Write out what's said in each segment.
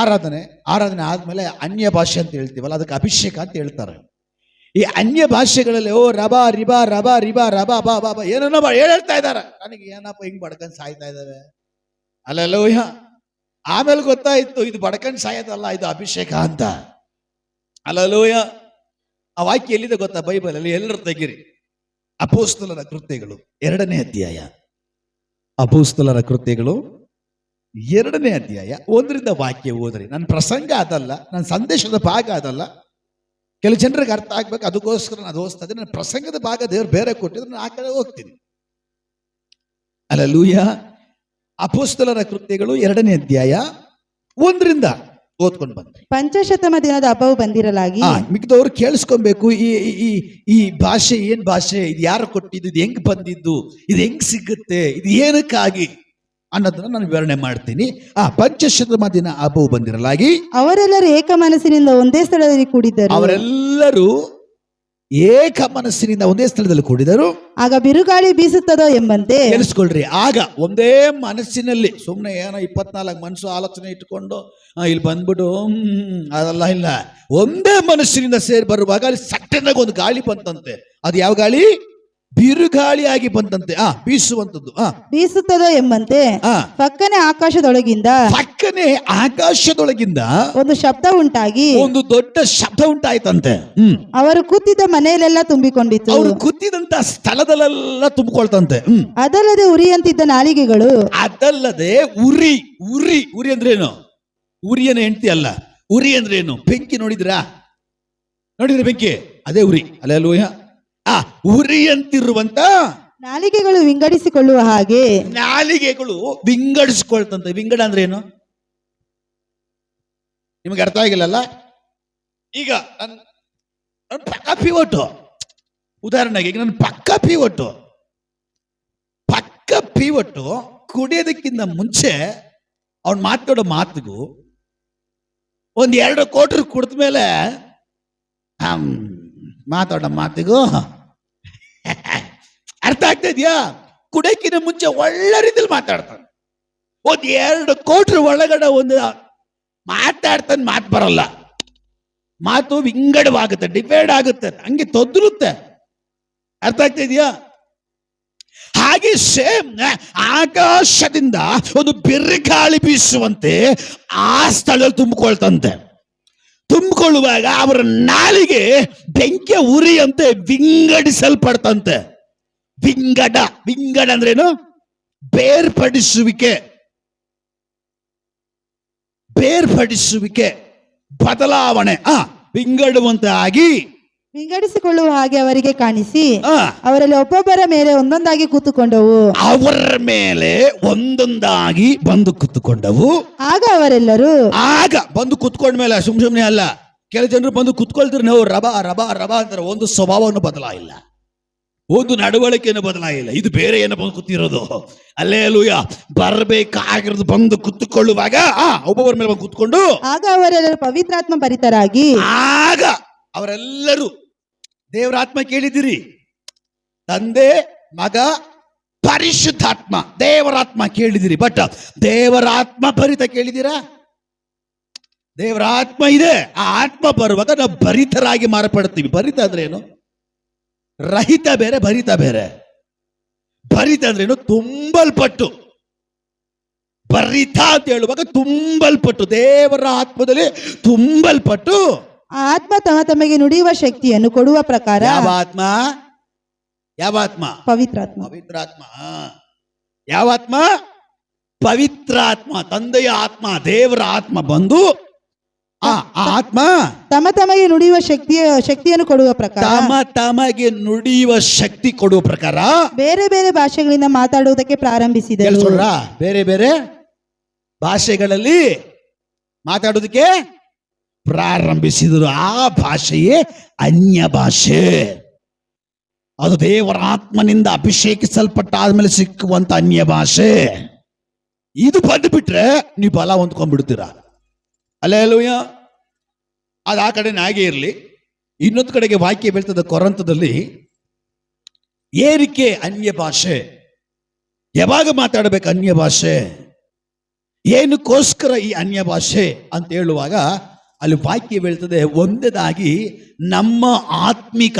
ಆರಾಧನೆ ಆದ್ಮೇಲೆ ಅನ್ಯ ಭಾಷೆ ಅಂತ ಹೇಳ್ತೀವಲ್ಲ, ಅದಕ್ಕೆ ಅಭಿಷೇಕ ಅಂತ ಹೇಳ್ತಾರೆ. ಈ ಅನ್ಯ ಭಾಷೆಗಳಲ್ಲಿ ಓ ರಬಾ ರಿಬಾ ರಬಾ ರಿಬಾ ರಬಾ ಬಾ ಬಾ ಬಾ ಏನೋ ಹೇಳ್ತಾ ಇದಾರೆ. ನನಗೆ ಏನಪ್ಪ ಹಿಂಗ್ ಬಡ್ಕೊಂಡ್ ಸಾಯ್ತಾ ಇದ್ದಾವೆ ಅಲ್ಲೆಲ್ಲೂಯ್ಯ. ಆಮೇಲೆ ಗೊತ್ತಾಯ್ತು ಇದು ಬಡ್ಕೊಂಡ್ ಸಾಯೋದಲ್ಲ, ಇದು ಅಭಿಷೇಕ ಅಂತ. ಅಲ್ಲೆಲ್ಲೂಯ್ಯ. ಆ ವಾಕ್ಯ ಎಲ್ಲಿದೆ ಗೊತ್ತಾ? ಬೈಬಲ್ ಅಲ್ಲಿ. ಎಲ್ಲರೂ ತೆಗಿರಿ. ಅಪೊಸ್ತಲರ ಕೃತ್ಯಗಳು 2ನೇ ಅಧ್ಯಾಯ. ಅಪೊಸ್ತಲರ ಕೃತ್ಯಗಳು 2ನೇ ಅಧ್ಯಾಯ 1ರಿಂದ ವಾಕ್ಯ ಓದ್ರಿ. ನನ್ನ ಪ್ರಸಂಗ ಅದಲ್ಲ, ನನ್ನ ಸಂದೇಶದ ಭಾಗ ಅದಲ್ಲ. ಕೆಲವು ಜನರಿಗೆ ಅರ್ಥ ಆಗ್ಬೇಕು, ಅದಕ್ಕೋಸ್ಕರ ನಾನು ಓದಿಸ್ತಾ ಇದ್ದೀನಿ. ನನ್ನ ಪ್ರಸಂಗದ ಭಾಗ ದೇವ್ರು ಬೇರೆ ಕೊಟ್ಟಿದ್ರೆ ನಾನು ಆ ಕಡೆ ಹೋಗ್ತೀನಿ. ಹಲ್ಲೆಲೂಯಾ. ಅಪೊಸ್ತಲರ ಕೃತ್ಯಗಳು 2ನೇ ಅಧ್ಯಾಯ 1ರಿಂದ ಓದ್ಕೊಂಡು ಬಂದ್ರಿ. ಪಂಚಶತಮ ದಿನದ ಹಬ್ಬವು ಬಂದಿರಲಾಗಿ. ಮಿಕ್ಕಿದವ್ರು ಕೇಳಿಸ್ಕೊಬೇಕು. ಈ ಭಾಷೆ ಏನ್ ಭಾಷೆ, ಇದು ಯಾರು ಕೊಟ್ಟಿದ್ದು, ಇದು ಹೆಂಗ್ ಬಂದಿದ್ದು, ಇದು ಹೆಂಗ್ ಸಿಗುತ್ತೆ, ಇದು ಏನಕ್ಕಾಗಿ ಅನ್ನೋದನ್ನ ನಾನು ವಿವರಣೆ ಮಾಡ್ತೀನಿ. ಪಂಚಶತಮ ದಿನ ಹಬ್ಬವು ಬಂದಿರಲಾಗಿ ಅವರೆಲ್ಲರೂ ಏಕ ಮನಸ್ಸಿನಿಂದ ಒಂದೇ ಸ್ಥಳದಲ್ಲಿ ಕೂಡಿದ್ದರು. ಅವರೆಲ್ಲರೂ ಏಕ ಮನಸ್ಸಿನಿಂದ ಒಂದೇ ಸ್ಥಳದಲ್ಲಿ ಕೂಡಿದರು. ಆಗ ಬಿರುಗಾಳಿ ಬೀಸುತ್ತದೋ ಎಂಬಂತೆ. ಕೇಳಿಸ್ಕೊಳ್ರಿ, ಆಗ ಒಂದೇ ಮನಸ್ಸಿನಲ್ಲಿ, ಸುಮ್ಮನೆ ಏನೋ 24 ಮನಸ್ಸು ಆಲೋಚನೆ ಇಟ್ಕೊಂಡು ಇಲ್ಲಿ ಬಂದ್ಬಿಟ್ಟು ಅದೆಲ್ಲ ಇಲ್ಲ. ಒಂದೇ ಮನಸ್ಸಿನಿಂದ ಸೇರಿ ಬರುವಾಗ ಅಲ್ಲಿ ಸಟ್ಟನಾಗ ಒಂದು ಗಾಳಿ ಬಂತಂತೆ. ಅದು ಯಾವ ಗಾಳಿ? ಬಿರುಗಾಳಿ ಆಗಿ ಬಂತಂತೆ. ಬೀಸುವಂತದ್ದು. ಬೀಸುತ್ತದೋ ಎಂಬಂತೆ ಪಕ್ಕನೆ ಆಕಾಶದೊಳಗಿಂದ ಒಂದು ಶಬ್ದ ಉಂಟಾಗಿ, ಒಂದು ದೊಡ್ಡ ಶಬ್ದ ಉಂಟಾಯ್ತಂತೆ. ಅವರು ಕೂತಿದ್ದ ಮನೆಯಲ್ಲೆಲ್ಲ ತುಂಬಿಕೊಂಡಿತ್ತು. ಅವರು ಕೂತಿದಂತ ಸ್ಥಳದಲ್ಲೆಲ್ಲ ತುಂಬಿಕೊಳ್ತಂತೆ. ಅದಲ್ಲದೆ ಉರಿಯಂತಿದ್ದ ನಾಲಿಗೆಗಳು. ಅದಲ್ಲದೆ ಉರಿ ಉರಿ ಉರಿ ಅಂದ್ರೇನು? ಉರಿಯನ ಹೆಂಡತಿ ಅಲ್ಲ. ಉರಿ ಅಂದ್ರೇನು? ಬೆಂಕಿ ನೋಡಿದ್ರಾ? ಬೆಂಕಿ, ಅದೇ ಉರಿ. ಅಲ್ಲೆಲ್ಲೂಯ್ಯ. ಉರಿ ಅಂತಿರುವಂತ ನಾಲಿಗೆಗಳು ವಿಂಗಡಿಸಿಕೊಳ್ಳುವ ಹಾಗೆ. ನಾಲಿಗೆಗಳು ವಿಂಗಡಿಸಿಕೊಳ್ತಂತೆ. ವಿಂಗಡ ಅಂದ್ರೆ ಏನು ನಿಮಗೆ ಅರ್ಥ ಆಗಿಲ್ಲಲ್ಲ? ಈಗ ನನ್ನ ಪಕ್ಕ ಪಿವೊಟ್ಟು, ಉದಾಹರಣೆಗೆ ಈಗ ನನ್ನ ಪಕ್ಕ ಪಿವೊಟ್ಟು ಕುಡಿಯೋದಕ್ಕಿಂತ ಮುಂಚೆ ಅವ್ನು ಮಾತಾಡೋ ಮಾತಿಗೂ 1-2 ಕೋಟಿ ಕುಡಿದ ಮೇಲೆ ಮಾತಾಡೋ ಮಾತಿಗೂ ಅರ್ಥ ಆಗ್ತಾ ಇದೆಯಾ? ಕುಡಿಯಕ್ಕಿಂತ ಮುಂಚೆ ಒಳ್ಳೆ ರೀತಿಯಲ್ಲಿ ಮಾತಾಡ್ತಾನೆ. 1-2 ಕೋಟಿ ಒಳಗಡೆ ಒಂದು ಮಾತಾಡ್ತಾನೆ, ಮಾತು ಬರಲ್ಲ, ಮಾತು ವಿಂಗಡವಾಗುತ್ತೆ, ಡಿವೈಡ್ ಆಗುತ್ತೆ, ಹಂಗೆ ತೊದಲುತ್ತೆ. ಅರ್ಥ ಆಗ್ತಾ ಇದೆಯಾ? ಹಾಗೆ ಸೇಮ್ ಆಕಾಶದಿಂದ ಒಂದು ಬಿರುಗಾಳಿ ಬೀಸುವಂತೆ ಆ ಸ್ಥಳದಲ್ಲಿ ತುಂಬಿಕೊಳ್ತಂತೆ. ತುಂಬಿಕೊಳ್ಳುವಾಗ ಅವರ ನಾಲಿಗೆ ಬೆಂಕಿಯ ಉರಿಯಂತೆ ವಿಂಗಡಿಸಲ್ಪಡ್ತಂತೆ. ವಿಂಗಡ ಅಂದ್ರೇನು? ಬೇರ್ಪಡಿಸುವಿಕೆ, ಬದಲಾವಣೆ. ವಿಂಗಡುವಂತೆ ಆಗಿ, ವಿಂಗಡಿಸಿಕೊಳ್ಳುವ ಹಾಗೆ ಅವರಿಗೆ ಕಾಣಿಸಿ ಅವರಲ್ಲಿ ಒಬ್ಬೊಬ್ಬರ ಮೇಲೆ ಒಂದೊಂದಾಗಿ ಕೂತುಕೊಂಡವು. ಅವರ ಮೇಲೆ ಒಂದೊಂದಾಗಿ ಬಂದು ಕೂತುಕೊಂಡವು. ಆಗ ಅವರೆಲ್ಲರೂ ಬಂದು ಕೂತ್ಕೊಂಡ್ಮೇಲೆ ಸುಮ್ನೆ ಅಲ್ಲ. ಕೆಲವು ಜನರು ಬಂದು ಕೂತ್ಕೊಳ್ತಾರೆ, ನಾವು ರಬಾ ರಬಾ ರಬಾ ಅಂತಾರೆ. ಒಂದು ಸ್ವಭಾವವನ್ನು ಬದಲಾಗಿಲ್ಲ, ಒಂದು ನಡವಳಿಕೆಯನ್ನು ಬದಲಾಗಿಲ್ಲ. ಇದು ಬೇರೆ ಏನೋ ಬಂದು ಕೂತಿರೋದು. ಅಲ್ಲೇಲೂಯ. ಬರಬೇಕಾಗಿರೋದು ಬಂದು ಕೂತ್ಕೊಳ್ಳುವಾಗ ಒಬ್ಬೊಬ್ಬರ ಮೇಲೆ ಬಂದು ಕೂತ್ಕೊಂಡು ಆಗ ಅವರೆಲ್ಲರೂ ಪವಿತ್ರಾತ್ಮ ಭರಿತರಾಗಿ. ಆಗ ಅವರೆಲ್ಲರೂ ದೇವರಾತ್ಮ ಕೇಳಿದಿರಿ, ತಂದೆ ಮಗ ಪರಿಶುದ್ಧಾತ್ಮ, ದೇವರಾತ್ಮ ಕೇಳಿದಿರಿ. ಬಟ್ ದೇವರಾತ್ಮ ಭರಿತ ಕೇಳಿದಿರಾ? ದೇವರಾತ್ಮ ಇದೆ. ಆ ಆತ್ಮ ಬರುವಾಗ ನಾವು ಭರಿತರಾಗಿ ಮಾರ್ಪಡ್ತೀವಿ. ಭರಿತ ಅಂದ್ರೆ ಏನು? ರಹಿತ ಬೇರೆ, ಭರಿತ ಬೇರೆ. ಭರಿತ ಅಂದ್ರೇನು? ತುಂಬಲ್ಪಟ್ಟು. ಭರಿತ ಅಂತ ಹೇಳುವಾಗ ತುಂಬಲ್ಪಟ್ಟು, ದೇವರ ಆತ್ಮದಲ್ಲಿ ತುಂಬಲ್ಪಟ್ಟು. ಆ ಆತ್ಮ ತಮಗೆ ನುಡಿಯುವ ಶಕ್ತಿಯನ್ನು ಕೊಡುವ ಪ್ರಕಾರ. ಯಾವ ಆತ್ಮ? ಪವಿತ್ರಾತ್ಮ. ಯಾವ ಆತ್ಮ? ಪವಿತ್ರಾತ್ಮ, ತಂದೆಯ ಆತ್ಮ, ದೇವರ ಆತ್ಮ ಬಂದು ಆ ಆತ್ಮ ತಮಗೆ ನುಡಿಯುವ ಶಕ್ತಿಯನ್ನು ಕೊಡುವ ಪ್ರಕಾರ, ತಮಗೆ ನುಡಿಯುವ ಶಕ್ತಿ ಕೊಡುವ ಪ್ರಕಾರ ಬೇರೆ ಬೇರೆ ಭಾಷೆಗಳಿಂದ ಮಾತಾಡುವುದಕ್ಕೆ ಪ್ರಾರಂಭಿಸಿದರು. ಬೇರೆ ಬೇರೆ ಭಾಷೆಗಳಲ್ಲಿ ಮಾತಾಡೋದಕ್ಕೆ ಪ್ರಾರಂಭಿಸಿದರು. ಆ ಭಾಷೆಯೇ ಅನ್ಯ ಭಾಷೆ. ಅದು ದೇವರ ಆತ್ಮನಿಂದ ಅಭಿಷೇಕಿಸಲ್ಪಟ್ಟ ಆದ್ಮೇಲೆ ಸಿಕ್ಕುವಂತ ಅನ್ಯ ಭಾಷೆ. ಇದು ಬಂದುಬಿಟ್ರೆ ನೀವು ಬಲ ಹೊಂದ್ಕೊಂಡ್ಬಿಡ್ತೀರ. ಹಲ್ಲೆಲೂಯಾ. ಅದು ಆ ಕಡೆ ಹಾಗೆ ಇರಲಿ. ಇನ್ನೊಂದು ಕಡೆಗೆ ವಾಕ್ಯ ಬೀಳ್ತದೆ ಕೊರಂತದಲ್ಲಿ, ಏರಿಕೆ ಅನ್ಯ ಭಾಷೆ. ಯಾವಾಗ ಮಾತಾಡಬೇಕು ಅನ್ಯ ಭಾಷೆ? ಏನಕ್ಕೋಸ್ಕರ ಈ ಅನ್ಯ ಭಾಷೆ ಅಂತ ಹೇಳುವಾಗ ಅಲ್ಲಿ ವಾಕ್ಯ ಹೇಳ್ತದೆ, ಒಂದದಾಗಿ ನಮ್ಮ ಆತ್ಮಿಕ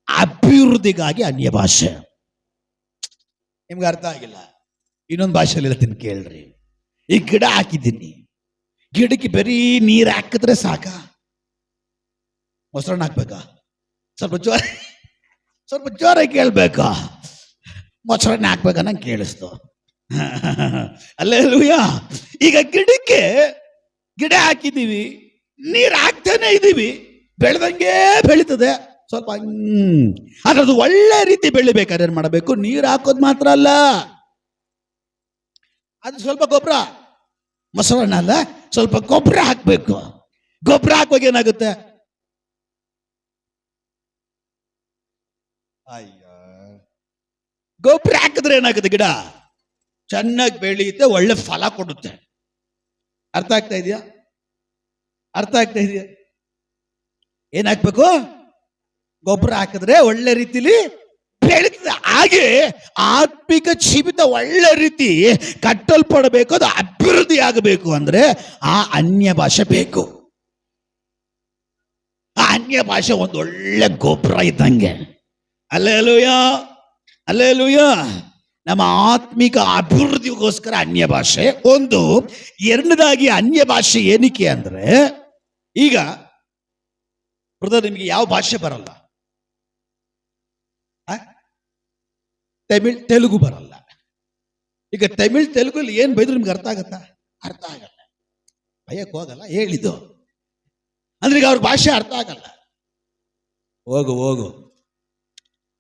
ಅಭಿವೃದ್ಧಿಗಾಗಿ ಅನ್ಯ ಭಾಷೆ. ನಿಮ್ಗೆ ಅರ್ಥ ಆಗಿಲ್ಲ? ಇನ್ನೊಂದು ಭಾಷೆಯಲ್ಲಿ ಹೇಳ್ತೀನಿ ಕೇಳ್ರಿ. ಈ ಗಿಡ ಹಾಕಿದ್ದೀನಿ, ಗಿಡಕ್ಕೆ ಬರೀ ನೀರು ಹಾಕಿದ್ರೆ ಸಾಕ? ಮೊಸರನ್ನ ಹಾಕ್ಬೇಕಾ? ಸ್ವಲ್ಪ ಜೋರ ಕೇಳ್ಬೇಕಾ? ಮೊಸರನ್ನ ಹಾಕ್ಬೇಕಾ? ನಂಗೆ ಕೇಳಿಸ್ತು. ಅಲ್ಲೇಲೂಯ. ಈಗ ಗಿಡಕ್ಕೆ ಗಿಡ ಹಾಕಿದ್ದೀವಿ, ನೀರು ಹಾಕ್ತಾನೆ ಇದ್ದೀವಿ, ಬೆಳೆದಂಗೆ ಬೆಳೀತದೆ. ಸ್ವಲ್ಪ ಅದ್ರದ್ದು ಒಳ್ಳೆ ರೀತಿ ಬೆಳಿಬೇಕಾದ್ರೆ ಏನ್ ಮಾಡಬೇಕು? ನೀರು ಹಾಕೋದು ಮಾತ್ರ ಅಲ್ಲ, ಅದು ಸ್ವಲ್ಪ ಗೊಬ್ಬರ, ಮೊಸರನ್ನ ಅಲ್ಲ, ಸ್ವಲ್ಪ ಗೊಬ್ಬರ ಹಾಕ್ಬೇಕು. ಗೊಬ್ಬರ ಹಾಕುವಾಗ ಏನಾಗುತ್ತೆ? ಅಯ್ಯ, ಗೊಬ್ಬರ ಹಾಕಿದ್ರೆ ಏನಾಗುತ್ತೆ? ಗಿಡ ಚೆನ್ನಾಗಿ ಬೆಳೆಯುತ್ತೆ, ಒಳ್ಳೆ ಫಲ ಕೊಡುತ್ತೆ. ಅರ್ಥ ಆಗ್ತಾ ಇದೆಯಾ? ಅರ್ಥ ಆಗ್ತಾ ಇದೆಯಾ? ಏನಾಗ್ಬೇಕು? ಗೊಬ್ಬರ ಹಾಕಿದ್ರೆ ಒಳ್ಳೆ ರೀತಿಲಿ ಬೆಳೀತದೆ. ಹಾಗೆ ಆತ್ಮಿಕ ಜೀವಿತ ಒಳ್ಳೆ ರೀತಿ ಕಟ್ಟಲ್ಪಡಬೇಕು, ಅದು ಅಭಿವೃದ್ಧಿ ಆಗಬೇಕು ಅಂದ್ರೆ ಆ ಅನ್ಯ ಭಾಷೆ ಬೇಕು. ಆ ಅನ್ಯ ಭಾಷೆ ಒಂದು ಒಳ್ಳೆ ಗೊಬ್ಬರ ಇದ್ದಂಗೆ. Alleluia, alleluia. ನಮ್ಮ ಆತ್ಮಿಕ ಅಭಿವೃದ್ಧಿಗೋಸ್ಕರ ಅನ್ಯ ಭಾಷೆ ಒಂದು. ಎರಡನೇದಾಗಿ ಅನ್ಯ ಭಾಷೆ ಏನಕ್ಕೆ ಅಂದ್ರೆ, ಈಗ ಬ್ರದರ್ ನಿಮಗೆ ಯಾವ ಭಾಷೆ ಬರಲ್ಲ? ತಮಿಳ್ ತೆಲುಗು ಬರಲ್ಲ. ಈಗ ತಮಿಳ್ ತೆಲುಗಲ್ಲಿ ಏನ್ ಬೈದ್ರು ನಿಮ್ಗೆ ಅರ್ಥ ಆಗತ್ತಾ? ಅರ್ಥ ಆಗಲ್ಲ. ಭಯಕ್ಕೆ ಹೋಗಲ್ಲ ಹೇಳಿದ್ದು ಅಂದ್ರೆ ಈಗ ಅವ್ರ ಭಾಷೆ ಅರ್ಥ ಆಗಲ್ಲ. ಹೋಗು ಹೋಗು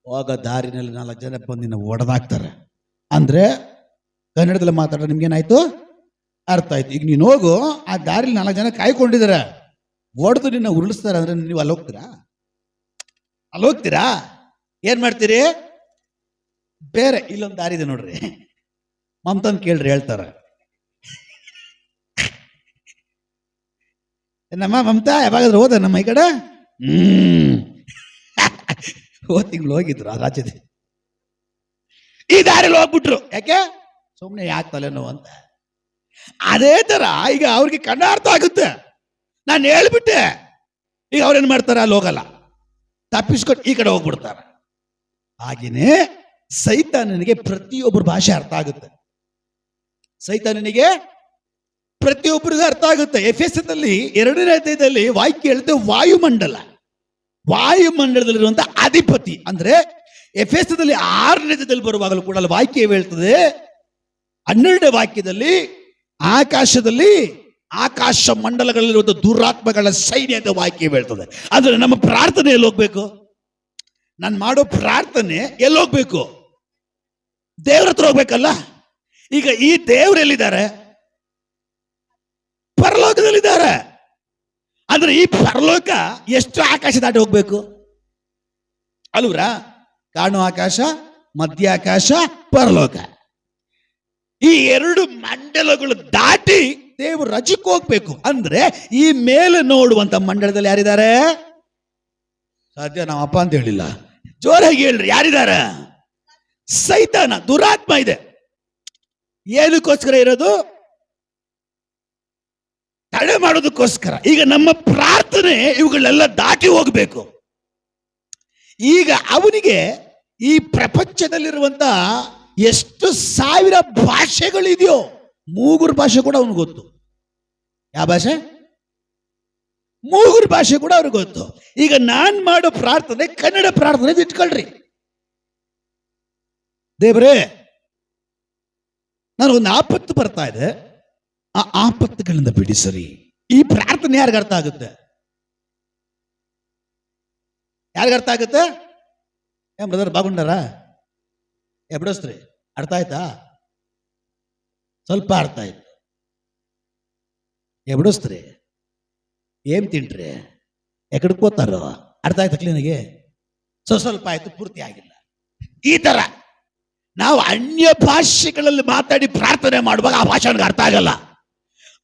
ಹೋಗೋ ದಾರಿನಲ್ಲಿ 4 ಜನ ಬಂದು ನಿನ್ನ ಹೊಡೆದಾಕ್ತಾರೆ ಅಂದ್ರೆ ಕನ್ನಡದಲ್ಲಿ ಮಾತಾಡ್ರೆ ನಿಮ್ಗೇನಾಯ್ತು? ಅರ್ಥ ಆಯ್ತು. ಈಗ ನೀನು ಹೋಗು, ಆ ದಾರಿಲಿ 4 ಜನ ಕಾಯ್ಕೊಂಡಿದ್ದಾರೆ, ಹೊಡೆದು ನಿನ್ನ ಉರುಳಿಸ್ತಾರೆ ಅಂದ್ರೆ ನೀವು ಅಲ್ಲಿ ಹೋಗ್ತೀರಾ? ಅಲ್ಲಿ ಹೋಗ್ತೀರಾ? ಏನ್ ಮಾಡ್ತೀರಿ? ಬೇರೆ ಇಲ್ಲೊಂದು ದಾರಿ ಇದೆ ನೋಡ್ರಿ, ಮಮತನ್ ಕೇಳ್ರಿ, ಹೇಳ್ತಾರ. ನಮ್ಮ ಮಮತಾ ಯಾವಾಗಾದ್ರೂ ಹೋದ ನಮ್ಮ ಈ ಕಡೆ? ತಿಂಗಳು ಹೋಗಿದ್ರು ಆ ರಾಜ್ಯದ ಈ ದಾರಿಲಿ ಹೋಗ್ಬಿಟ್ರು. ಯಾಕೆ? ಸುಮ್ಮನೆ ಯಾಕೆ ತಲೆನೋವು ಅಂತ. ಅದೇ ತರ ಈಗ ಅವ್ರಿಗೆ ಕನ್ನಡ ಅರ್ಥ ಆಗುತ್ತೆ, ನಾನು ಹೇಳ್ಬಿಟ್ಟೆ. ಈಗ ಅವ್ರೇನ್ ಮಾಡ್ತಾರೆ? ಅಲ್ಲಿ ಹೋಗಲ್ಲ, ತಪ್ಪಿಸ್ಕೊಟ್ಟು ಈ ಕಡೆ ಹೋಗ್ಬಿಡ್ತಾರೆ. ಹಾಗೇನೆ ಸೈತಾನನಿಗೆ ಪ್ರತಿಯೊಬ್ಬರ ಭಾಷೆ ಅರ್ಥ ಆಗುತ್ತೆ. ಸೈತಾನನಿಗೆ ಪ್ರತಿಯೊಬ್ಬರಿಗೂ ಅರ್ಥ ಆಗುತ್ತೆ. ಎಫೆಸದಲ್ಲಿ 2ನೇ ಅಧ್ಯಾಯದಲ್ಲಿ ವಾಕ್ಯ ಹೇಳುತ್ತೆ, ವಾಯುಮಂಡಲದಲ್ಲಿರುವಂತ ಅಧಿಪತಿ ಅಂದ್ರೆ ಎಫೆಸದಲ್ಲಿ 6ನೇ ಅಧ್ಯಾಯದಲ್ಲಿ ಬರುವಾಗಲೂ ಕೂಡ ಅಲ್ಲಿ ವಾಕ್ಯ ಹೇಳ್ತದೆ, 12ನೇ ವಾಕ್ಯದಲ್ಲಿ ಆಕಾಶದಲ್ಲಿ ಆಕಾಶ ಮಂಡಲಗಳಲ್ಲಿರುವಂಥ ದುರಾತ್ಮಗಳ ಸೈನ್ಯ ಅಂತ ವಾಕ್ಯ ಹೇಳ್ತದೆ. ಅಂದ್ರೆ ನಮ್ಮ ಪ್ರಾರ್ಥನೆ ಎಲ್ಲಿ ಹೋಗ್ಬೇಕು? ನಾನು ಮಾಡೋ ಪ್ರಾರ್ಥನೆ ಎಲ್ಲಿ ಹೋಗ್ಬೇಕು? ದೇವ್ರ ಹತ್ರ ಹೋಗ್ಬೇಕಲ್ಲ. ಈಗ ಈ ದೇವ್ರು ಎಲ್ಲಿದ್ದಾರೆ? ಪರಲೋಕದಲ್ಲಿದ್ದಾರೆ. ಅಂದ್ರೆ ಈ ಪರಲೋಕ ಎಷ್ಟು ಆಕಾಶ ದಾಟಿ ಹೋಗ್ಬೇಕು ಅಲ್ವ್ರ? ಕಾಣು ಆಕಾಶ, ಮಧ್ಯ ಆಕಾಶ, ಪರಲೋಕ. ಈ 2 ಮಂಡಲಗಳು ದಾಟಿ ದೇವರು ರಜಕ್ಕೆ ಹೋಗ್ಬೇಕು. ಅಂದ್ರೆ ಈ ಮೇಲೆ ನೋಡುವಂತ ಮಂಡಲದಲ್ಲಿ ಯಾರಿದ್ದಾರೆ? ಸಾಧ್ಯ ನಾವು ಅಪ್ಪ ಅಂತ ಹೇಳಿಲ್ಲ, ಜೋರಾಗಿ ಹೇಳ್ರಿ, ಯಾರಿದ್ದಾರೆ? ಸೈತಾನ, ದುರಾತ್ಮ ಇದೆ. ಏನಕ್ಕೋಸ್ಕರ ಇರೋದು? ತಡೆ ಮಾಡೋದಕ್ಕೋಸ್ಕರ. ಈಗ ನಮ್ಮ ಪ್ರಾರ್ಥನೆ ಇವುಗಳೆಲ್ಲ ದಾಟಿ ಹೋಗ್ಬೇಕು. ಈಗ ಅವನಿಗೆ ಈ ಪ್ರಪಂಚದಲ್ಲಿರುವಂತ ಎಷ್ಟು ಸಾವಿರ ಭಾಷೆಗಳಿದೆಯೋ, ಮೂಗುರು ಭಾಷೆ ಕೂಡ ಅವನಿಗೆ ಗೊತ್ತು. ಯಾವ ಭಾಷೆ? ಮೂಗುರು ಭಾಷೆ ಕೂಡ ಅವ್ರಿಗೆ ಗೊತ್ತು. ಈಗ ನಾನ್ ಮಾಡೋ ಪ್ರಾರ್ಥನೆ ಕನ್ನಡ ಪ್ರಾರ್ಥನೆ ಇಟ್ಕೊಳ್ರಿ. ದೇವ್ರೇ, ನಾನು ಒಂದು ಆಪತ್ತು ಬರ್ತಾ ಇದೆ, ಆ ಆಪತ್ತುಗಳಿಂದ ಬಿಡಿಸರಿ. ಈ ಪ್ರಾರ್ಥನೆ ಯಾರಿಗ ಅರ್ಥ ಆಗುತ್ತೆ? ಯಾರಿಗ ಅರ್ಥ ಆಗುತ್ತೆ? ಏನ್ ಬ್ರದರ್ ಬಾಗುಂಡಾರ ಬಿಡಿಸ್ರಿ? ಅರ್ಥ ಆಯ್ತಾ? ಸ್ವಲ್ಪ ಅರ್ಥ ಆಯ್ತು. ಬಿಡಿಸ್ತ್ರಿ? ಏನ್ ತಿಂಟ್ರಿ? ಎಕಡ್ಕೋತಾರೋ? ಅರ್ಥ ಆಯ್ತು ಕ್ಲೀನಿಗೆ? ಸ್ವಲ್ಪ ಆಯ್ತು, ಪೂರ್ತಿ ಆಗಿಲ್ಲ. ಈ ತರ ನಾವು ಅನ್ಯ ಭಾಷೆಗಳಲ್ಲಿ ಮಾತಾಡಿ ಪ್ರಾರ್ಥನೆ ಮಾಡುವಾಗ ಆ ಭಾಷೆ ಅವನಿಗೆ ಅರ್ಥ ಆಗಲ್ಲ.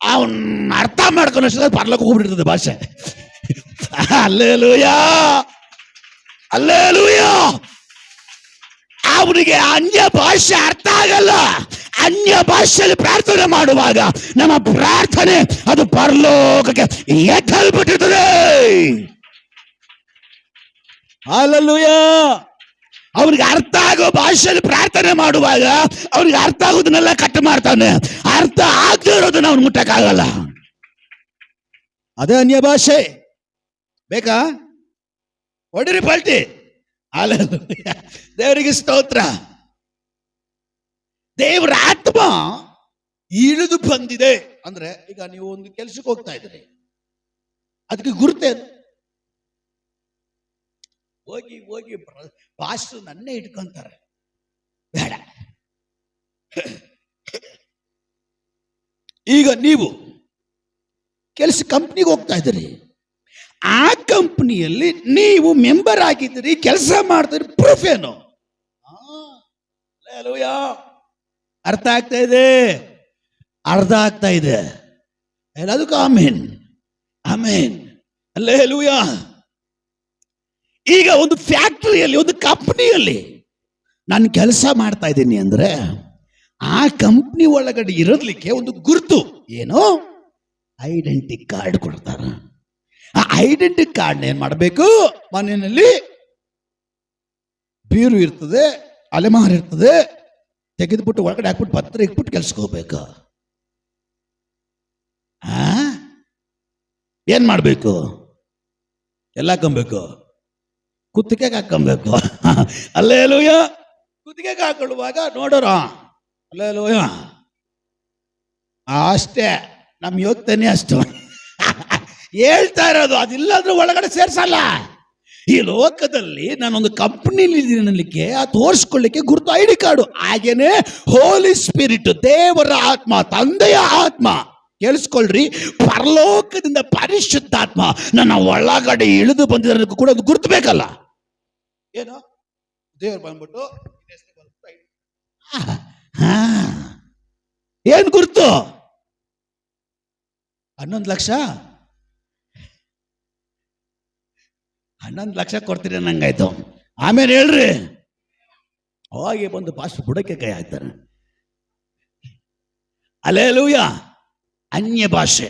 ಅವನ್ ಅರ್ಥ ಮಾಡ್ಕೊಂಡು ಪರ್ಲಕ್ಕೆ ಹೋಗ್ಬಿಟ್ಟಿರ್ತದೆ ಭಾಷೆ. Alleluia, alleluia. ಅವನಿಗೆ ಅನ್ಯ ಭಾಷೆ ಅರ್ಥ ಆಗಲ್ಲ. ಅನ್ಯ ಭಾಷೆಯಲ್ಲಿ ಪ್ರಾರ್ಥನೆ ಮಾಡುವಾಗ ನಮ್ಮ ಪ್ರಾರ್ಥನೆ ಅದು ಪರಲೋಕಕ್ಕೆ ಎತ್ತಲ್ಪಟ್ಟಿರ್ತದೆ. ಹಲ್ಲೆಲೂಯಾ. ಅವ್ರಿಗೆ ಅರ್ಥ ಆಗೋ ಭಾಷೆಯಲ್ಲಿ ಪ್ರಾರ್ಥನೆ ಮಾಡುವಾಗ ಅವ್ರಿಗೆ ಅರ್ಥ ಆಗೋದನ್ನೆಲ್ಲ ಕಟ್ ಮಾಡ್ತಾನೆ, ಅರ್ಥ ಆಗದೆ ಇರೋದನ್ನ ಅವ್ನು ಮುಟ್ಟಕ್ಕಾಗಲ್ಲ. ಅದೇ ಅನ್ಯ ಭಾಷೆ. ಬೇಕಾ? ಹೊಡಿರಿ ಪಲ್ಟಿ. ಹಲ್ಲೆಲೂಯಾ. ದೇವರಿಗೆ ಸ್ತೋತ್ರ. ದೇವರ ಆತ್ಮ ಇಳಿದು ಬಂದಿದೆ ಅಂದ್ರೆ, ಈಗ ನೀವು ಒಂದು ಕೆಲಸಕ್ಕೆ ಹೋಗ್ತಾ ಇದ್ದೀರಿ, ಅದಕ್ಕೆ ಗುರುತೇನು? ಹೋಗಿ ಹೋಗಿ ಪಾಸ್ಟರ್ ನನ್ನೇ ಇಟ್ಕೊಂತಾರೆ, ಬೇಡ. ಈಗ ನೀವು ಕೆಲಸ ಕಂಪ್ನಿಗೆ ಹೋಗ್ತಾ ಇದ್ದೀರಿ, ಆ ಕಂಪ್ನಿಯಲ್ಲಿ ನೀವು ಮೆಂಬರ್ ಆಗಿದ್ದೀರಿ, ಕೆಲಸ ಮಾಡ್ತೀರಿ, ಪ್ರೂಫ್ ಏನು? ಹಲ್ಲೆಲೂಯಾ. ಅರ್ಥ ಆಗ್ತಾ ಇದೆ? ಅರ್ಥ ಆಗ್ತಾ ಇದೆ ಎಲ್ಲದಕ್ಕೂ ಆಮೇನ್, ಆಮೇನ್, ಹಲ್ಲೆಲೂಯಾ. ಈಗ ಒಂದು ಫ್ಯಾಕ್ಟರಿಯಲ್ಲಿ, ಒಂದು ಕಂಪ್ನಿಯಲ್ಲಿ ನಾನು ಕೆಲಸ ಮಾಡ್ತಾ ಇದ್ದೀನಿ ಅಂದ್ರೆ ಆ ಕಂಪ್ನಿ ಒಳಗಡೆ ಇರಲಿಕ್ಕೆ ಒಂದು ಗುರುತು, ಏನು? ಐಡೆಂಟಿ ಕಾರ್ಡ್ ಕೊಡ್ತಾರ. ಆ ಐಡೆಂಟಿ ಕಾರ್ಡ್ ಏನ್ ಮಾಡಬೇಕು? ಮನೆಯಲ್ಲಿ ಬೀರು ಇರ್ತದೆ, ಅಲೆಮಾರು ಇರ್ತದೆ, ತೆಗೆದುಬಿಟ್ಟು ಒಳಗಡೆ ಹಾಕ್ಬಿಟ್ಟು ಪತ್ರ ಇಟ್ಬಿಟ್ಟು ಕೆಲ್ಸಕ್ಕೆ ಹೋಗ್ಬೇಕು. ಏನ್ ಮಾಡ್ಬೇಕು? ಎಲ್ಲ ಹಾಕೊಬೇಕು, ಕುತ್ತಿಗೆಗೆ ಹಾಕೊಬೇಕು. ಹಲ್ಲೆಲೂಯಾ. ಕುತ್ತಿಗೆಗೆ ಹಾಕೊಳ್ಳುವಾಗ ನೋಡೋರ, ಹಲ್ಲೆಲೂಯಾ, ಅಷ್ಟೇ ನಮ್ ಯೋಗ್ಯತೆನೇ ಅಷ್ಟು. ಹೇಳ್ತಾ ಇರೋದು ಅದಿಲ್ಲಾದ್ರೂ ಒಳಗಡೆ ಸೇರ್ಸಲ್ಲ. ಈ ಲೋಕದಲ್ಲಿ ನಾನೊಂದು ಕಂಪನಿಲಿ ಇದ್ದೀನಲಿಕ್ಕೆ, ಆ ತೋರಿಸ್ಕೊಳ್ಳಿಕ್ಕೆ ಗುರುತು ಐಡಿ ಕಾರ್ಡು. ಹಾಗೇನೆ ಹೋಲಿ ಸ್ಪಿರಿಟ್, ದೇವರ ಆತ್ಮ, ತಂದೆಯ ಆತ್ಮ, ಕೇಳಿಸ್ಕೊಳ್ರಿ, ಪರಲೋಕದಿಂದ ಪರಿಶುದ್ಧಾತ್ಮ ನನ್ನ ಒಳಗಡೆ ಇಳಿದು ಬಂದಿರೋದಕ್ಕೂ ಕೂಡ ಅದು ಗುರುತು ಬೇಕಲ್ಲ. ಏನು? ದೇವರು ಬಂದ್ಬಿಟ್ಟು ಏನ್ ಗುರುತು? 11 ಲಕ್ಷ 11 ಲಕ್ಷ ಕೊಡ್ತೀರಿ ನಂಗಾಯ್ತು. ಆಮೇಲೆ ಹೇಳ್ರಿ, ಹೋಗಿ ಬಂದು ಪಾಸ್ಟ್ ಬುಡಕ್ಕೆ ಕೈ ಹಾಕ್ತಾರೆ. ಹಲ್ಲೆಲೂಯಾ. ಅನ್ಯ ಭಾಷೆ.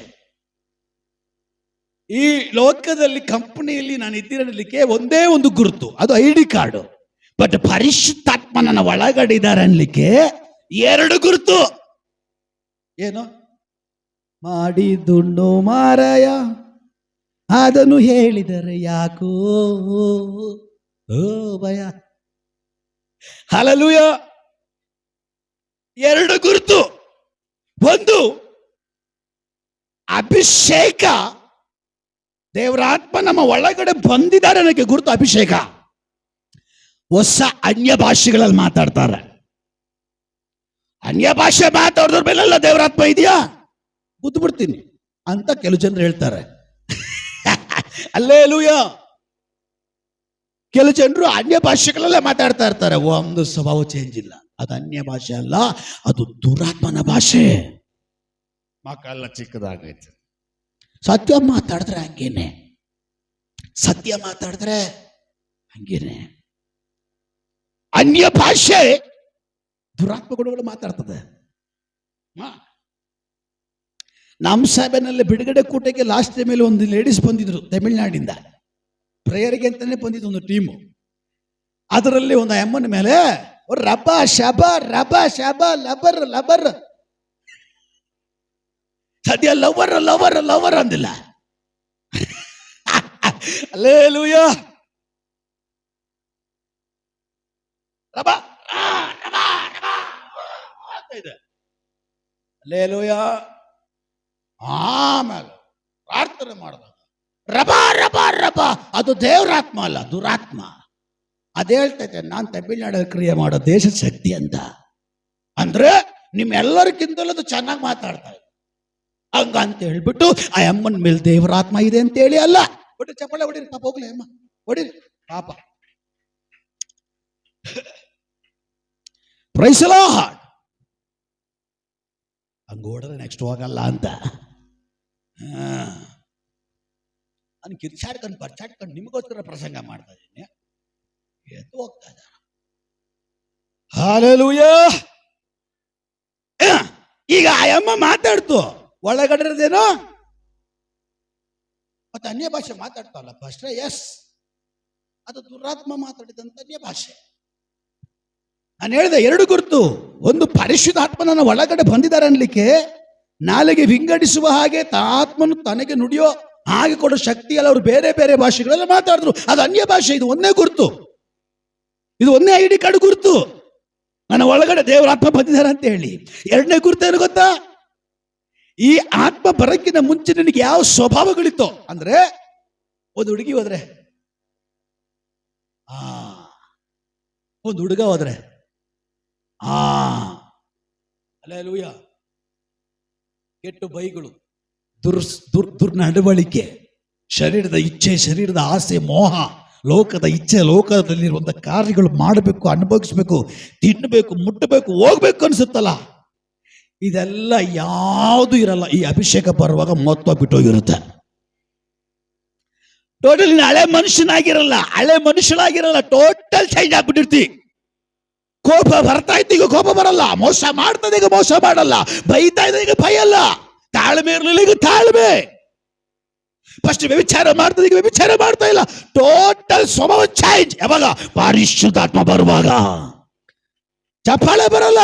ಈ ಲೋಕದಲ್ಲಿ ಕಂಪನಿಯಲ್ಲಿ ನಾನು ಇದ್ದಿರಲಿಕ್ಕೆ ಒಂದೇ ಒಂದು ಗುರುತು, ಅದು ಐಡಿ ಕಾರ್ಡು. ಬಟ್ ಪರಿಶುದ್ಧಾತ್ಮ ನನ್ನ ಒಳಗಡೆ ಇದ್ದಾರೆ ಅನ್ಲಿಕ್ಕೆ 2 ಗುರುತು. ಏನು? ಮಾಡಿದುಣ್ಣು ಮಾರಾಯ, ಅದನ್ನು ಹೇಳಿದರೆ ಯಾಕೋ ಭಯ. ಹಲ್ಲೆಲೂಯಾ. 2 ಗುರುತು. ಒಂದು ಅಭಿಷೇಕ, ದೇವರ ಆತ್ಮ ನಮ್ಮ ಒಳಗಡೆ ಬಂದಿದ್ದಾರೆ ನನಗೆ ಗುರುತು ಅಭಿಷೇಕ. ಹೊಸ ಅನ್ಯ ಭಾಷೆಗಳಲ್ಲಿ ಮಾತಾಡ್ತಾರೆ. ಅನ್ಯ ಭಾಷೆ ಮಾತಾಡಿದ್ರ ಮೇಲೆಲ್ಲ ದೇವರ ಆತ್ಮ ಇದೆಯಾ? ಕೂತು ಬಿಡ್ತೀನಿ ಅಂತ ಕೆಲವು ಜನರು ಹೇಳ್ತಾರೆ. ಹಲ್ಲೆಲೂಯಾ. ಕೆಲವು ಜನರು ಅನ್ಯ ಭಾಷೆಗಳಲ್ಲೇ ಮಾತಾಡ್ತಾ ಇರ್ತಾರೆ. ಒಂದು ಸ್ವಭಾವ ಚೇಂಜ್ ಇಲ್ಲ. ಅದು ಅನ್ಯ ಭಾಷೆ ಅಲ್ಲ, ಅದು ದುರಾತ್ಮನ ಭಾಷೆ. ಮಕ್ಕಳೆಲ್ಲ ಚಿಕ್ಕದಾಗೈತೆ. ಸತ್ಯ ಮಾತಾಡಿದ್ರೆ ಹಂಗೇನೆ, ಸತ್ಯ ಮಾತಾಡಿದ್ರೆ ಹಂಗೇನೆ. ಅನ್ಯ ಭಾಷೆ ದುರಾತ್ಮಗಳು ಮಾತಾಡ್ತದೆ. ನಮ್ಮ ಸಭೆಯಲ್ಲಿ ಬಿಡುಗಡೆ ಕೂಟಕ್ಕೆ ಲಾಸ್ಟ್ ಟೈಮಲ್ಲಿ ಒಂದು ಲೇಡೀಸ್ ಬಂದಿದ್ರು ತಮಿಳ್ನಾಡಿಂದ. ಪ್ರೇಯರ್ಗೆ ಅಂತಾನೆ ಬಂದಿದ್ದು ಒಂದು ಟೀಮು. ಅದರಲ್ಲಿ ಒಂದು ಅಮ್ಮನ ಮೇಲೆ ರಬ ಶಬ ರಬ ಶಬ ಲಬರ್ ಲಬರ್, ಸದ್ಯ ಲವರ್ ಲವರ್ ಲವರ್ ಅಂದಿಲ್ಲ. ಹಲ್ಲೆಲೂಯಾ. ರಬ ರಬ ರಬ ಇದೆ. ಹಲ್ಲೆಲೂಯಾ. ಆಮೇಲೆ ಪ್ರಾರ್ಥನೆ ಮಾಡಿದಾಗ ರಬ ರಬ ರಬ, ಅದು ದೇವರಾತ್ಮ ಅಲ್ಲ, ದುರಾತ್ಮ. ಅದೇ ಹೇಳ್ತೈತೆ, ನಾನು ತಮಿಳ್ನಾಡಲ್ಲಿ ಕ್ರಿಯೆ ಮಾಡೋ ದೇಶದ ಶಕ್ತಿ ಅಂತ. ಅಂದ್ರೆ ನಿಮ್ಮೆಲ್ಲರಿಗಿಂತಲೂ ಅದು ಚೆನ್ನಾಗಿ ಮಾತಾಡ್ತಾ ಇದೆ. ಹಂಗಂತ ಹೇಳ್ಬಿಟ್ಟು ಆ ಅಮ್ಮನ ಮೇಲೆ ದೇವರಾತ್ಮ ಇದೆ ಅಂತ ಹೇಳಿ ಅಲ್ಲ. ಒಟ್ಟು ಚಪ್ಪಳೆ ಹೊಡಿರಿ ಪಾಪ, ಹೋಗ್ಲಿ ಅಮ್ಮ ಹೊಡಿರಿ ಪಾಪ. Praise the lord. ಹಂಗ ಓಡಿದ್ರೆ ನೆಕ್ಸ್ಟ್ ಹೋಗಲ್ಲ ಅಂತ ನಾನು ಕಿರ್ಚಾಡ್ಕೊಂಡು ಪರ್ಚಾಡ್ಕೊಂಡು ನಿಮಗೋಸ್ಕರ ಪ್ರಸಂಗ ಮಾಡ್ತಾ ಇದ್ದೀನಿ. ಎದ್ದು ಹೋಗ್ತಾ ಇದ್ದಾರೆ. ಹಲ್ಲೆಲೂಯಾ. ಈಗ ಆ ಅಮ್ಮ ಮಾತಾಡ್ತು, ಒಳಗಡೆದೇನೋ ಮತ್ತೆ ಅನ್ಯ ಭಾಷೆ ಮಾತಾಡ್ತಾವಲ್ಲ ಫಸ್ಟ್. ಎಸ್, ಅದು ದುರಾತ್ಮ ಮಾತಾಡಿದಂತ ಅನ್ಯ ಭಾಷೆ. ನಾನು ಹೇಳಿದೆ ಎರಡು ಗುರುತು. ಒಂದು ಪರಿಶುದ್ಧಾತ್ಮನ ಒಳಗಡೆ ಬಂದಿದ್ದಾರೆ ಅನ್ಲಿಕ್ಕೆ, ನಾಲಿಗೆ ವಿಂಗಡಿಸುವ ಹಾಗೆ ಆತ್ಮನು ತನಗೆ ನುಡಿಯೋ ಹಾಗೆ ಕೊಡೋ ಶಕ್ತಿ ಅಲ್ಲ. ಅವರು ಬೇರೆ ಬೇರೆ ಭಾಷೆಗಳೆಲ್ಲ ಮಾತಾಡಿದ್ರು, ಅದು ಅನ್ಯ ಭಾಷೆ. ಇದು ಒಂದೇ ಗುರುತು, ಇದು ಒಂದೇ ಐಡಿ ಕಾರ್ಡ್ ಗುರುತು, ನನ್ನ ಒಳಗಡೆ ದೇವರ ಆತ್ಮ ಬಂದಿದ್ದಾರೆ ಅಂತ ಹೇಳಿ. ಎರಡನೇ ಗುರುತು ಏನು ಗೊತ್ತಾ? ಈ ಆತ್ಮ ಬರಕ್ಕಿಂತ ಮುಂಚೆ ನಿನಗೆ ಯಾವ ಸ್ವಭಾವಗಳಿತ್ತು ಅಂದ್ರೆ, ಒಂದು ಹುಡುಗಿ ಹೋದ್ರೆ ಒಂದು ಹುಡುಗ ಹೋದ್ರೆ ಅಲ್ಲೆಲೂಯ, ಕೆಟ್ಟು ಬೈಗಳು, ದುರ್ನಡವಳಿಕೆ, ಶರೀರದ ಇಚ್ಛೆ, ಶರೀರದ ಆಸೆ, ಮೋಹ, ಲೋಕದ ಇಚ್ಛೆ, ಲೋಕದಲ್ಲಿರುವಂಥ ಕಾರ್ಯಗಳು ಮಾಡಬೇಕು, ಅನುಭವಿಸ್ಬೇಕು, ತಿನ್ನಬೇಕು, ಮುಟ್ಟಬೇಕು, ಹೋಗ್ಬೇಕು ಅನ್ಸುತ್ತಲ್ಲ, ಇದೆಲ್ಲ ಯಾವುದು ಇರಲ್ಲ. ಈ ಅಭಿಷೇಕ ಬರುವಾಗ ಮಹತ್ವ ಬಿಟ್ಟೋಗಿರುತ್ತೆ. ಟೋಟಲ್ ಹಳೆ ಮನುಷ್ಯನಾಗಿರಲ್ಲ, ಹಳೆ ಮನುಷ್ಯನಾಗಿರಲ್ಲ, ಟೋಟಲ್ ಚೇಂಜ್ ಆಗ್ಬಿಟ್ಟಿರ್ತಿ. ಕೋಪ ಬರ್ತಾ ಇತ್ತು, ಈಗ ಕೋಪ ಬರಲ್ಲ. ಮೋಸ ಮಾಡ್ತದೆ, ಈಗ ಮೋಸ ಮಾಡಲ್ಲ. ಬೈತಾ ಇದೆ, ಈಗ ಭಯಲ್ಲ. ತಾಳ್ಮೆ ಇರಲಿಲ್ಲ, ಈಗ ತಾಳ್ಮೆ. ಫಸ್ಟ್ ವ್ಯಭಿಚಾರ ಮಾಡ್ತದೆ, ಈಗ ವ್ಯಭಿಚಾರ ಮಾಡ್ತಾ ಇಲ್ಲ. ಟೋಟಲ್ ಸ್ವಭಾವ ಚೇಂಜ್. ಯಾವಾಗ? ಪರಿಶುದ್ಧಾತ್ಮ ಬರುವಾಗ. ಚಪ್ಪಾಳೆ ಬರಲ್ಲ.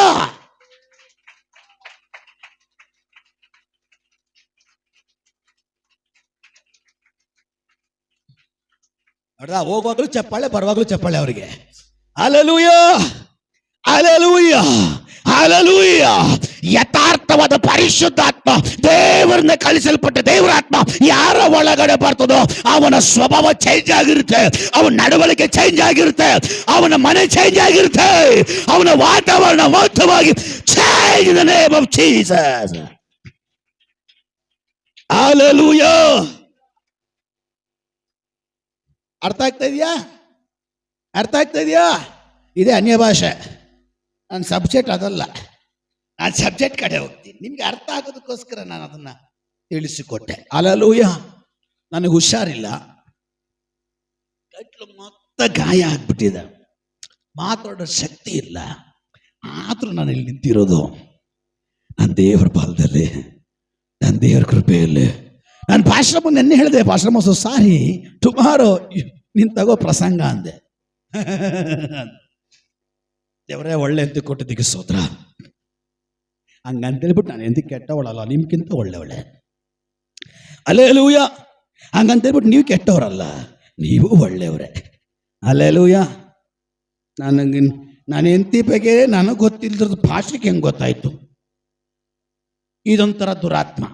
ಹೋಗುವಾಗಲೂ ಚಪ್ಪಾಳೆ, ಬರುವಾಗಲೂ ಚಪ್ಪಾಳೆ ಅವರಿಗೆ. Hallelujah, hallelujah, hallelujah. ಯಥಾರ್ಥವಾದ ಪರಿಶುದ್ಧಾತ್ಮ, ದೇವರನ್ನ ಕಳಿಸಲ್ಪಟ್ಟ ದೇವರಾತ್ಮ ಯಾರ ಒಳಗಡೆ ಬರ್ತದೋ ಅವನ ಸ್ವಭಾವ ಚೇಂಜ್ ಆಗಿರುತ್ತೆ, ಅವನ ನಡವಳಿಕೆ ಚೇಂಜ್ ಆಗಿರುತ್ತೆ, ಅವನ ಮನೆ ಚೇಂಜ್ ಆಗಿರುತ್ತೆ, ಅವನ ವಾತಾವರಣ ಮೊತ್ತವಾಗಿ change in the name of Jesus. Hallelujah. ಅರ್ಥ ಆಗ್ತಾ ಇದೆಯಾ? ಅರ್ಥ ಆಗ್ತಾ ಇದೆಯಾ? ಇದೇ ಅನ್ಯ ಭಾಷೆ. ನನ್ನ ಸಬ್ಜೆಕ್ಟ್ ಅದಲ್ಲ, ನಾನು ಸಬ್ಜೆಕ್ಟ್ ಕಡೆ ಹೋಗ್ತೀನಿ. ನಿಮ್ಗೆ ಅರ್ಥ ಆಗೋದಕ್ಕೋಸ್ಕರ ನಾನು ಅದನ್ನ ತಿಳಿಸಿಕೊಟ್ಟೆ. ಹಲ್ಲೆಲೂಯಾ. ನನಗೆ ಹುಷಾರಿಲ್ಲ, ಗಂಟ್ಲು ಮೊತ್ತ ಗಾಯ ಆಗ್ಬಿಟ್ಟಿದೆ, ಮಾತಾಡೋ ಶಕ್ತಿ ಇಲ್ಲ. ಆದ್ರೂ ನಾನು ಇಲ್ಲಿ ನಿಂತಿರೋದು ನನ್ನ ದೇವರ ಪಾಲದಲ್ಲಿ, ನನ್ನ ದೇವರ ಕೃಪೆಯಲ್ಲಿ. ನಾನು ಪಾಶ್ರಮ ನೆನ್ನೆ ಹೇಳಿದೆ, ಪಾಶ್ರಮ ಸಾರಿ ಟುಮಾರೋ ನೀನು ತಗೋ ಪ್ರಸಂಗ ಅಂದೆ. ದೇವರೇ ಒಳ್ಳೆ ಅಂತ ಕೊಟ್ಟಿದ್ದಕ್ಕೆ ಸ್ತೋತ್ರ. ಹಂಗಂತೇಳ್ಬಿಟ್ಟು ನಾನು ಎಂತ ಕೆಟ್ಟವಳಲ್ಲ, ನಿಮ್ಗಿಂತ ಒಳ್ಳೆಯವಳೆ. ಹಲ್ಲೆಲೂಯಾ. ಹಂಗಂತೇಳ್ಬಿಟ್ಟು ನೀವು ಕೆಟ್ಟವರಲ್ಲ, ನೀವು ಒಳ್ಳೆಯವರೇ. ಹಲ್ಲೆಲೂಯಾ. ನಾನು ಎಂತಿ ಬಗ್ಗೆ ನನಗೆ ಗೊತ್ತಿಲ್ಲದ್ರದ್ದು ಭಾಷೆಗೆ ಹೆಂಗೆ ಗೊತ್ತಾಯ್ತು? ಇದೊಂಥರ ದುರಾತ್ಮ.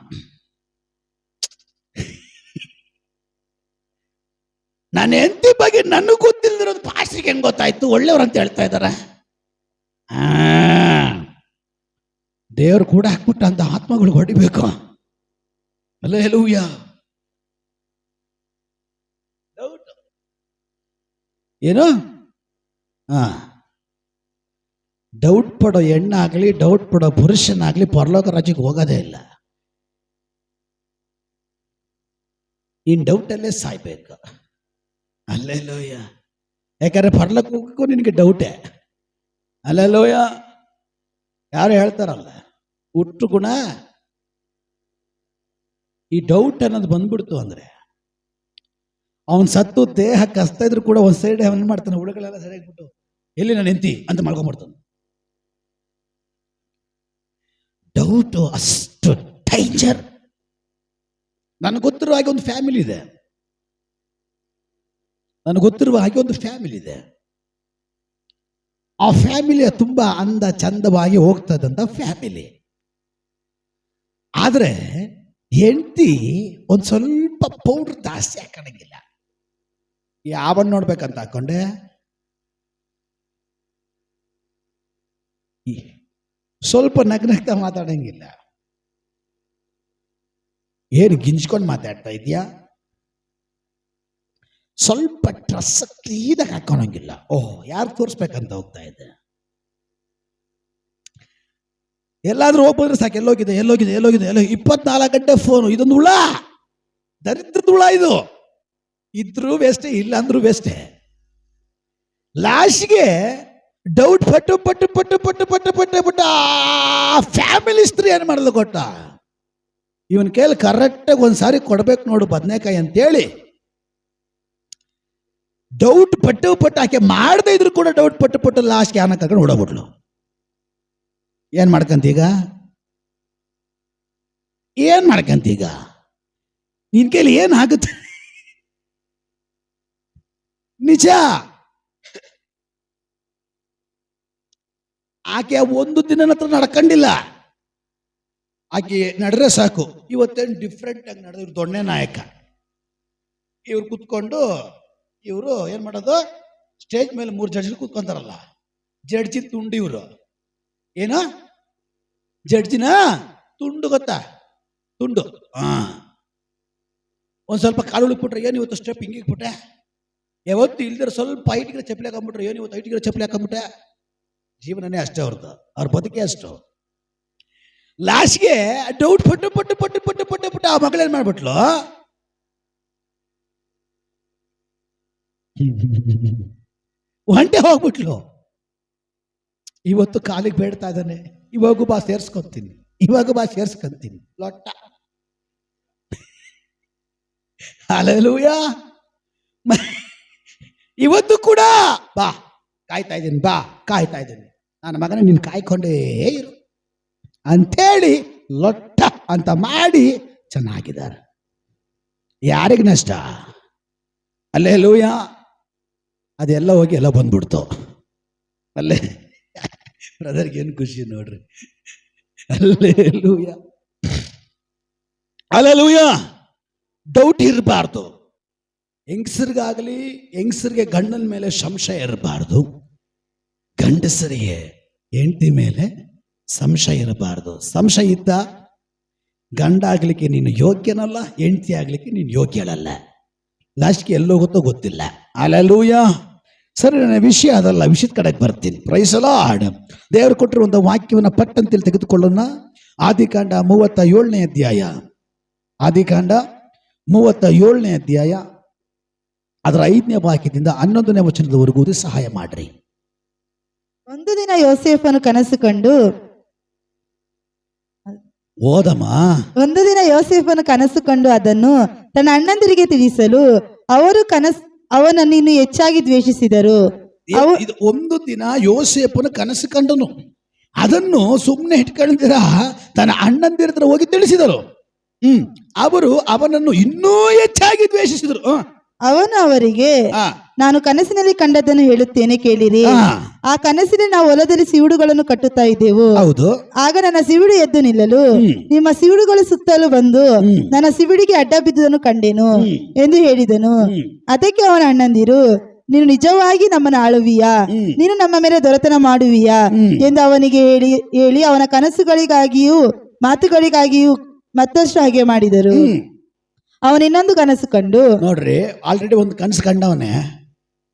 ನಾನು ಎಂತಿ ಬಗ್ಗೆ ನನಗೆ ಗೊತ್ತಿಲ್ಲದಿರೋದು ಭಾಷೆಗೆ ಹೆಂಗೆ ಗೊತ್ತಾಯ್ತು? ಒಳ್ಳೆಯವ್ರು ಅಂತ ಹೇಳ್ತಾ ಇದ್ದಾರೆ. ದೇವರು ಕೂಡ ಹಾಕ್ಬಿಟ್ಟ ಅಂತ ಆತ್ಮಗಳು ಹೊಡಿಬೇಕು. ಹಲ್ಲೆಲೂಯಾ. ಡೌಟ್ ಏನು? ಡೌಟ್ ಪಡೋ ಹೆಣ್ಣಾಗಲಿ, ಡೌಟ್ ಪಡೋ ಪುರುಷನಾಗ್ಲಿ ಪರಲೋಕ ರಾಜ್ಯಕ್ಕೆ ಹೋಗೋದೇ ಇಲ್ಲ. ಇನ್ ಡೌಟಲ್ಲೇ ಸಾಯ್ಬೇಕು. ಹಲ್ಲೆಲೂಯಾ. ಯಾಕಂದ್ರೆ ಪರಲೋಕ ಹೋಗಕ್ಕೂ ನಿನಗೆ ಡೌಟೇ. ಹಲ್ಲೆಲೂಯಾ. ಯಾರು ಹೇಳ್ತಾರಲ್ಲ, ಹುಟ್ಟು ಗುಣ ಈ ಡೌಟ್ ಅನ್ನೋದು ಬಂದ್ಬಿಡ್ತು ಅಂದ್ರೆ, ಅವನ್ ಸತ್ತು ದೇಹ ಕಸ್ತಾ ಇದ್ರು ಕೂಡ ಒಂದ್ ಸೈಡ್ ಅವನ್ ಮಾಡ್ತಾನೆ, ಹುಡುಗಳೆಲ್ಲ ಸರಿಯಾಗ್ಬಿಟ್ಟು ಎಲ್ಲಿ ನಾನು ಎಂತಿ ಅಂತ ಮಾಡ್ಕೊಂಡ್ಬಿಡ್ತಾನೆ. ಡೌಟು ಅಷ್ಟು ಡೇಂಜರ್. ನನಗೆ ಗೊತ್ತಿರುವ ಹಾಗೆ ಒಂದು ಫ್ಯಾಮಿಲಿ ಇದೆ, ನನಗೆ ಗೊತ್ತಿರುವ ಹಾಗೆ ಒಂದು ಫ್ಯಾಮಿಲಿ ಇದೆ. ಆ ಫ್ಯಾಮಿಲಿಯ ತುಂಬಾ ಅಂದ ಚಂದವಾಗಿ ಹೋಗ್ತದಂತ ಫ್ಯಾಮಿಲಿ. ಆದ್ರೆ ಹೆಂಡತಿ ಒಂದ್ ಸ್ವಲ್ಪ ಪೌಡರ್ ಜಾಸ್ತಿ ಹಾಕೋಣಂಗಿಲ್ಲ. ಯಾವನ್ ನೋಡ್ಬೇಕಂತ ಹಾಕೊಂಡೆ, ಸ್ವಲ್ಪ ನಗ್ನಗ್ತಾ ಮಾತಾಡಂಗಿಲ್ಲ. ಏನು ಗಿಂಜ್ಕೊಂಡು ಮಾತಾಡ್ತಾ ಇದೆಯಾ? ಸ್ವಲ್ಪ ಡ್ರೆಸ್ ಕ್ಲೀನಾಗಿ ಹಾಕೋಣಂಗಿಲ್ಲ. ಯಾರು ತೋರಿಸ್ಬೇಕಂತ ಹೋಗ್ತಾ ಇದೆ. ಎಲ್ಲಾದ್ರೂ ಹೋಗ್ಬಂದ್ರೆ ಸಾಕು, ಎಲ್ಲೋಗಿದೆ 24 ಗಂಟೆ ಫೋನು. ಇದೊಂದು ಹುಳ, ದರಿದ್ರದ ಹುಳ ಇದು. ಇದ್ರೂ ವೇಸ್ಟೇ, ಇಲ್ಲ ಅಂದ್ರೂ ವೇಸ್ಟೇ. ಲಾಸ್ಟ್ಗೆ ಡೌಟ್ ಪಟ್ಟು ಪಟ್ಟು ಪಟ್ಟು ಪಟ್ಟು ಪಟ್ಟು ಪಟ್ಟು ಪಟ್ಟು ಆ ಫ್ಯಾಮಿಲಿ ಸ್ತ್ರೀ ಏನು ಮಾಡಲು ಕೊಟ್ಟ, ಇವನ್ ಕೈಯಲ್ಲಿ ಕರೆಕ್ಟಾಗಿ ಒಂದ್ಸಾರಿ ಕೊಡ್ಬೇಕು ನೋಡು ಬದನೆಕಾಯಿ ಅಂತೇಳಿ ಡೌಟ್ ಪಟ್ಟು ಪಟ್ಟು ಆಕೆ ಮಾಡದೇ ಇದ್ರು ಕೂಡ ಡೌಟ್ ಪಟ್ಟು ಪಟ್ಟು ಲಾಸ್ಟ್ಗೆ ಆನ ಕರ್ಕೊಂಡು ಓಡೋಗ್ಬಿಟ್ಲು. ಏನ್ ಮಾಡ್ಕಂತೀಗ, ಏನ್ ಮಾಡ್ಕಂತೀಗ, ನಿನ್ ಕೈಲಿ ಏನ್ ಆಗುತ್ತೆ? ನಿಜ, ಆಕೆ ಒಂದು ದಿನ ಹತ್ರ ನಡ್ಕೊಂಡಿಲ್ಲ. ಆಕೆ ನಡೆದ್ರೆ ಸಾಕು. ಇವತ್ತೇನು ಡಿಫ್ರೆಂಟ್ ಆಗಿ ನಡೆದ, ಇವ್ರು ದೊಣ್ಣೆ ನಾಯಕ. ಇವ್ರು ಕೂತ್ಕೊಂಡು ಇವರು ಏನ್ ಮಾಡೋದು, ಸ್ಟೇಜ್ ಮೇಲೆ 3 ಜಡ್ಜ್ ಕೂತ್ಕೊಂತಾರಲ್ಲ, ಜಡ್ಜಿ ತುಂಡು. ಇವರು ಏನೋ ಜಡ್ಜಿನ ತುಂಡು, ಗೊತ್ತಾ ತುಂಡು. ಒಂದ್ ಸ್ವಲ್ಪ ಕಾಲು ಉಳಿಕ್ಬಿಟ್ರೆ ಏನು ಇವತ್ತು ಸ್ಟೆಪ್ ಹಿಂಗಿಕ್ಬಿಟ್ಟೆ, ಯಾವತ್ತು ಇಲ್ದಿರ ಸ್ವಲ್ಪ ಹೈಟ್ಗಿರೋ ಚಪ್ಪಲಿ ಹಾಕೊಂಡ್ಬಿಟ್ರೆ ಏನು ಇವತ್ತು ಹೈಟ್ಗಿರೋ ಚಪ್ಪಲಿ ಹಾಕೊಂಡ್ಬಿಟ್ಟೆ. ಜೀವನನೇ ಅಷ್ಟೇ ಅವ್ರದ್ದು, ಅವ್ರ ಬದುಕೇ ಅಷ್ಟು. ಲಾಸ್ಟ್ಗೆ ಡೌಟ್ ಪಟ್ಟು ಪಟ್ಟು ಪಟ್ಟು ಪಟ್ಟು ಪಟ್ಟು ಪಟ್ಟು ಆ ಮಗಳೇನ್ ಮಾಡ್ಬಿಟ್ಲು, ಒಂಟೆ ಹೋಗ್ಬಿಟ್ಲು. ಇವತ್ತು ಕಾಲಿಗೆ ಬೇಡ್ತಾ ಇದ್ದಾನೆ, ಇವಾಗೂ ಬಾ ಸೇರ್ಸ್ಕೊಂತೀನಿ, ಇವಾಗ ಬಾ ಸೇರ್ಸ್ಕೊಂತೀನಿ ಲೊಟ್ಟ. ಹಲ್ಲೆಲೂಯಾ. ಇವತ್ತು ಕೂಡ ಬಾ ಕಾಯ್ತಾ ಇದ್ದೀನಿ, ಬಾ ಕಾಯ್ತಾ ಇದ್ದೀನಿ, ನನ್ನ ಮಗನ ನಿನ್ ಕಾಯ್ಕೊಂಡೇ ಇರು ಅಂಥೇಳಿ ಲೊಟ್ಟ ಅಂತ ಮಾಡಿ ಚೆನ್ನಾಗಿದ್ದಾರೆ. ಯಾರಿಗೆ ನಷ್ಟ? ಹಲ್ಲೆಲೂಯಾ. ಅದೆಲ್ಲ ಹೋಗಿ ಎಲ್ಲ ಬಂದ್ಬಿಡ್ತು. ಅಲ್ಲೇ ಬ್ರದರ್ಗೆ ಏನು ಖುಷಿ ನೋಡ್ರಿ. Hallelujah, hallelujah. ಡೌಟ್ ಇರಬಾರ್ದು. ಹೆಂಗಸರಿಗೆ ಗಂಡನ ಮೇಲೆ ಸಂಶಯ ಇರಬಾರ್ದು, ಗಂಡಸರಿಗೆ ಹೆಂಡತಿ ಮೇಲೆ ಸಂಶಯ ಇರಬಾರ್ದು. ಸಂಶಯ ಇದ್ದ ಗಂಡ ಆಗ್ಲಿಕ್ಕೆ ನೀನು ಯೋಗ್ಯನಲ್ಲ, ಹೆಂಡತಿ ಆಗ್ಲಿಕ್ಕೆ ನೀನು ಯೋಗ್ಯಳಲ್ಲ. ಲಾಸ್ಟ್ಗೆ ಎಲ್ಲೋಗುತ್ತೋ ಗೊತ್ತಿಲ್ಲ. ಹಲ್ಲೆಲೂಯಾ. ಸರಿ, ನನ್ನ ವಿಷಯ ಅದಲ್ಲ, ವಿಷಯದ ಕಡೆಗೆ ಬರ್ತೀನಿ. Praise the lord. ದೇವರು ಕೊಟ್ಟಿರೋ ಒಂದು ವಾಕ್ಯವನ್ನು ಪಟ್ಟಂತೇಳಿ ತೆಗೆದುಕೊಳ್ಳೋಣ. ಆದಿಕಾಂಡ 37ನೇ ಅಧ್ಯಾಯ, ಆದಿಕಾಂಡ 37ನೇ ಅಧ್ಯಾಯ ಅದರ 5ನೇ ವಾಕ್ಯದಿಂದ 11ನೇ ವಚನದವರೆಗೂ ಸಹಾಯ ಮಾಡ್ರಿ. ಒಂದು ದಿನ ಯೋಸೇಫನು ಕನಸು ಕಂಡು, ಓದಮ್ಮ. ಒಂದು ದಿನ ಯೋಸೇಫನು ಕನಸು ಕಂಡು ಅದನ್ನು ತನ್ನ ಅಣ್ಣಂದಿರಿಗೆ ತಿಳಿಸಲು ಅವನನ್ನು ಇನ್ನೂ ಹೆಚ್ಚಾಗಿ ದ್ವೇಷಿಸಿದರು. ಇದು ಒಂದು ದಿನ ಯೋಸೇಫನು ಕನಸು ಕಂಡನು, ಅದನ್ನು ಸುಮ್ಮನೆ ಇಟ್ಕೊಂಡಿರ ತನ್ನ ಅಣ್ಣಂದಿರ ಹತ್ರ ಹೋಗಿ ತಿಳಿಸಿದರು. ಅವರು ಅವನನ್ನು ಇನ್ನೂ ಹೆಚ್ಚಾಗಿ ದ್ವೇಷಿಸಿದರು. ಅವನು ಅವರಿಗೆ, ನಾನು ಕನಸಿನಲ್ಲಿ ಕಂಡದ್ದನ್ನು ಹೇಳುತ್ತೇನೆ ಕೇಳಿರಿ. ಆ ಕನಸಿನಲ್ಲಿ ನಾವು ಹೊಲದಲ್ಲಿ ಸಿವುಡುಗಳನ್ನು ಕಟ್ಟುತ್ತಾ ಇದ್ದೆವು. ಹೌದು. ಆಗ ನನ್ನ ಸಿವುಡು ಎದ್ದು ನಿಲ್ಲಲು ನಿಮ್ಮ ಸಿವುಡುಗಳು ಸುತ್ತಲೂ ಬಂದು ನನ್ನ ಸಿವುಡಿಗೆ ಅಡ್ಡ ಬಿದ್ದುದನ್ನು ಕಂಡೆನು ಎಂದು ಹೇಳಿದನು. ಅದಕ್ಕೆ ಅವನ ಅಣ್ಣಂದಿರು, ನೀನು ನಿಜವಾಗಿ ನಮ್ಮನ್ನು ಆಳುವಿಯಾ, ನೀನು ನಮ್ಮ ಮೇಲೆ ದೊರೆತನ ಮಾಡುವಿಯಾ ಎಂದು ಅವನಿಗೆ ಹೇಳಿ ಅವನ ಕನಸುಗಳಿಗಾಗಿಯೂ ಮಾತುಗಳಿಗಾಗಿಯೂ ಮತ್ತಷ್ಟು ಹಾಗೆ ಮಾಡಿದರು. ಅವನ ಇನ್ನೊಂದು ಕನಸು ಕಂಡು, ನೋಡ್ರಿ, ಆಲ್ರೆಡಿ ಒಂದು ಕನಸು ಕಂಡವನೇ.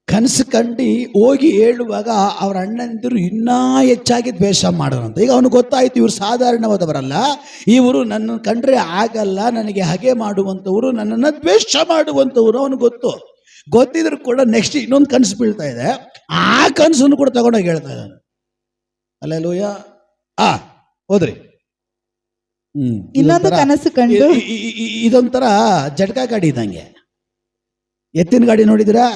ಕನಸು ಕಂಡು ಹೋಗಿ ಹೇಳುವಾಗ ಅವ್ರ ಅಣ್ಣಂದಿರು ಇನ್ನೂ ಹೆಚ್ಚಾಗಿ ದ್ವೇಷ ಮಾಡೋರಂತ. ಈಗ ಅವನು ಗೊತ್ತಾಯ್ತು, ಇವರು ಸಾಧಾರಣವಾದವರಲ್ಲ, ಇವರು ನನ್ನ ಕಂಡ್ರೆ ಆಗಲ್ಲ, ನನಗೆ ಹಾಗೆ ಮಾಡುವಂಥವ್ರು, ನನ್ನನ್ನು ದ್ವೇಷ ಮಾಡುವಂಥವ್ರು. ಅವನು ಗೊತ್ತಿದ್ರು ಕೂಡ ನೆಕ್ಸ್ಟ್ ಇನ್ನೊಂದು ಕನಸು ಬೀಳ್ತಾ ಇದೆ. ಆ ಕನಸನ್ನು ಕೂಡ ತಗೊಂಡೋಗಿ ಹೇಳ್ತಾ ಇದ್ದಾನೆ. ಹಲ್ಲೆಲೂಯಾ. ಹೋದ್ರಿ. ಇನ್ನೊಂದು ಕನಸು ಕಂಡು, ಇದೊಂಥರ ಜಟಕ ಗಾಡಿ ಇದ್ದಂಗೆ. ಎತ್ತಿನ ಗಾಡಿ ನೋಡಿದಿರಾ?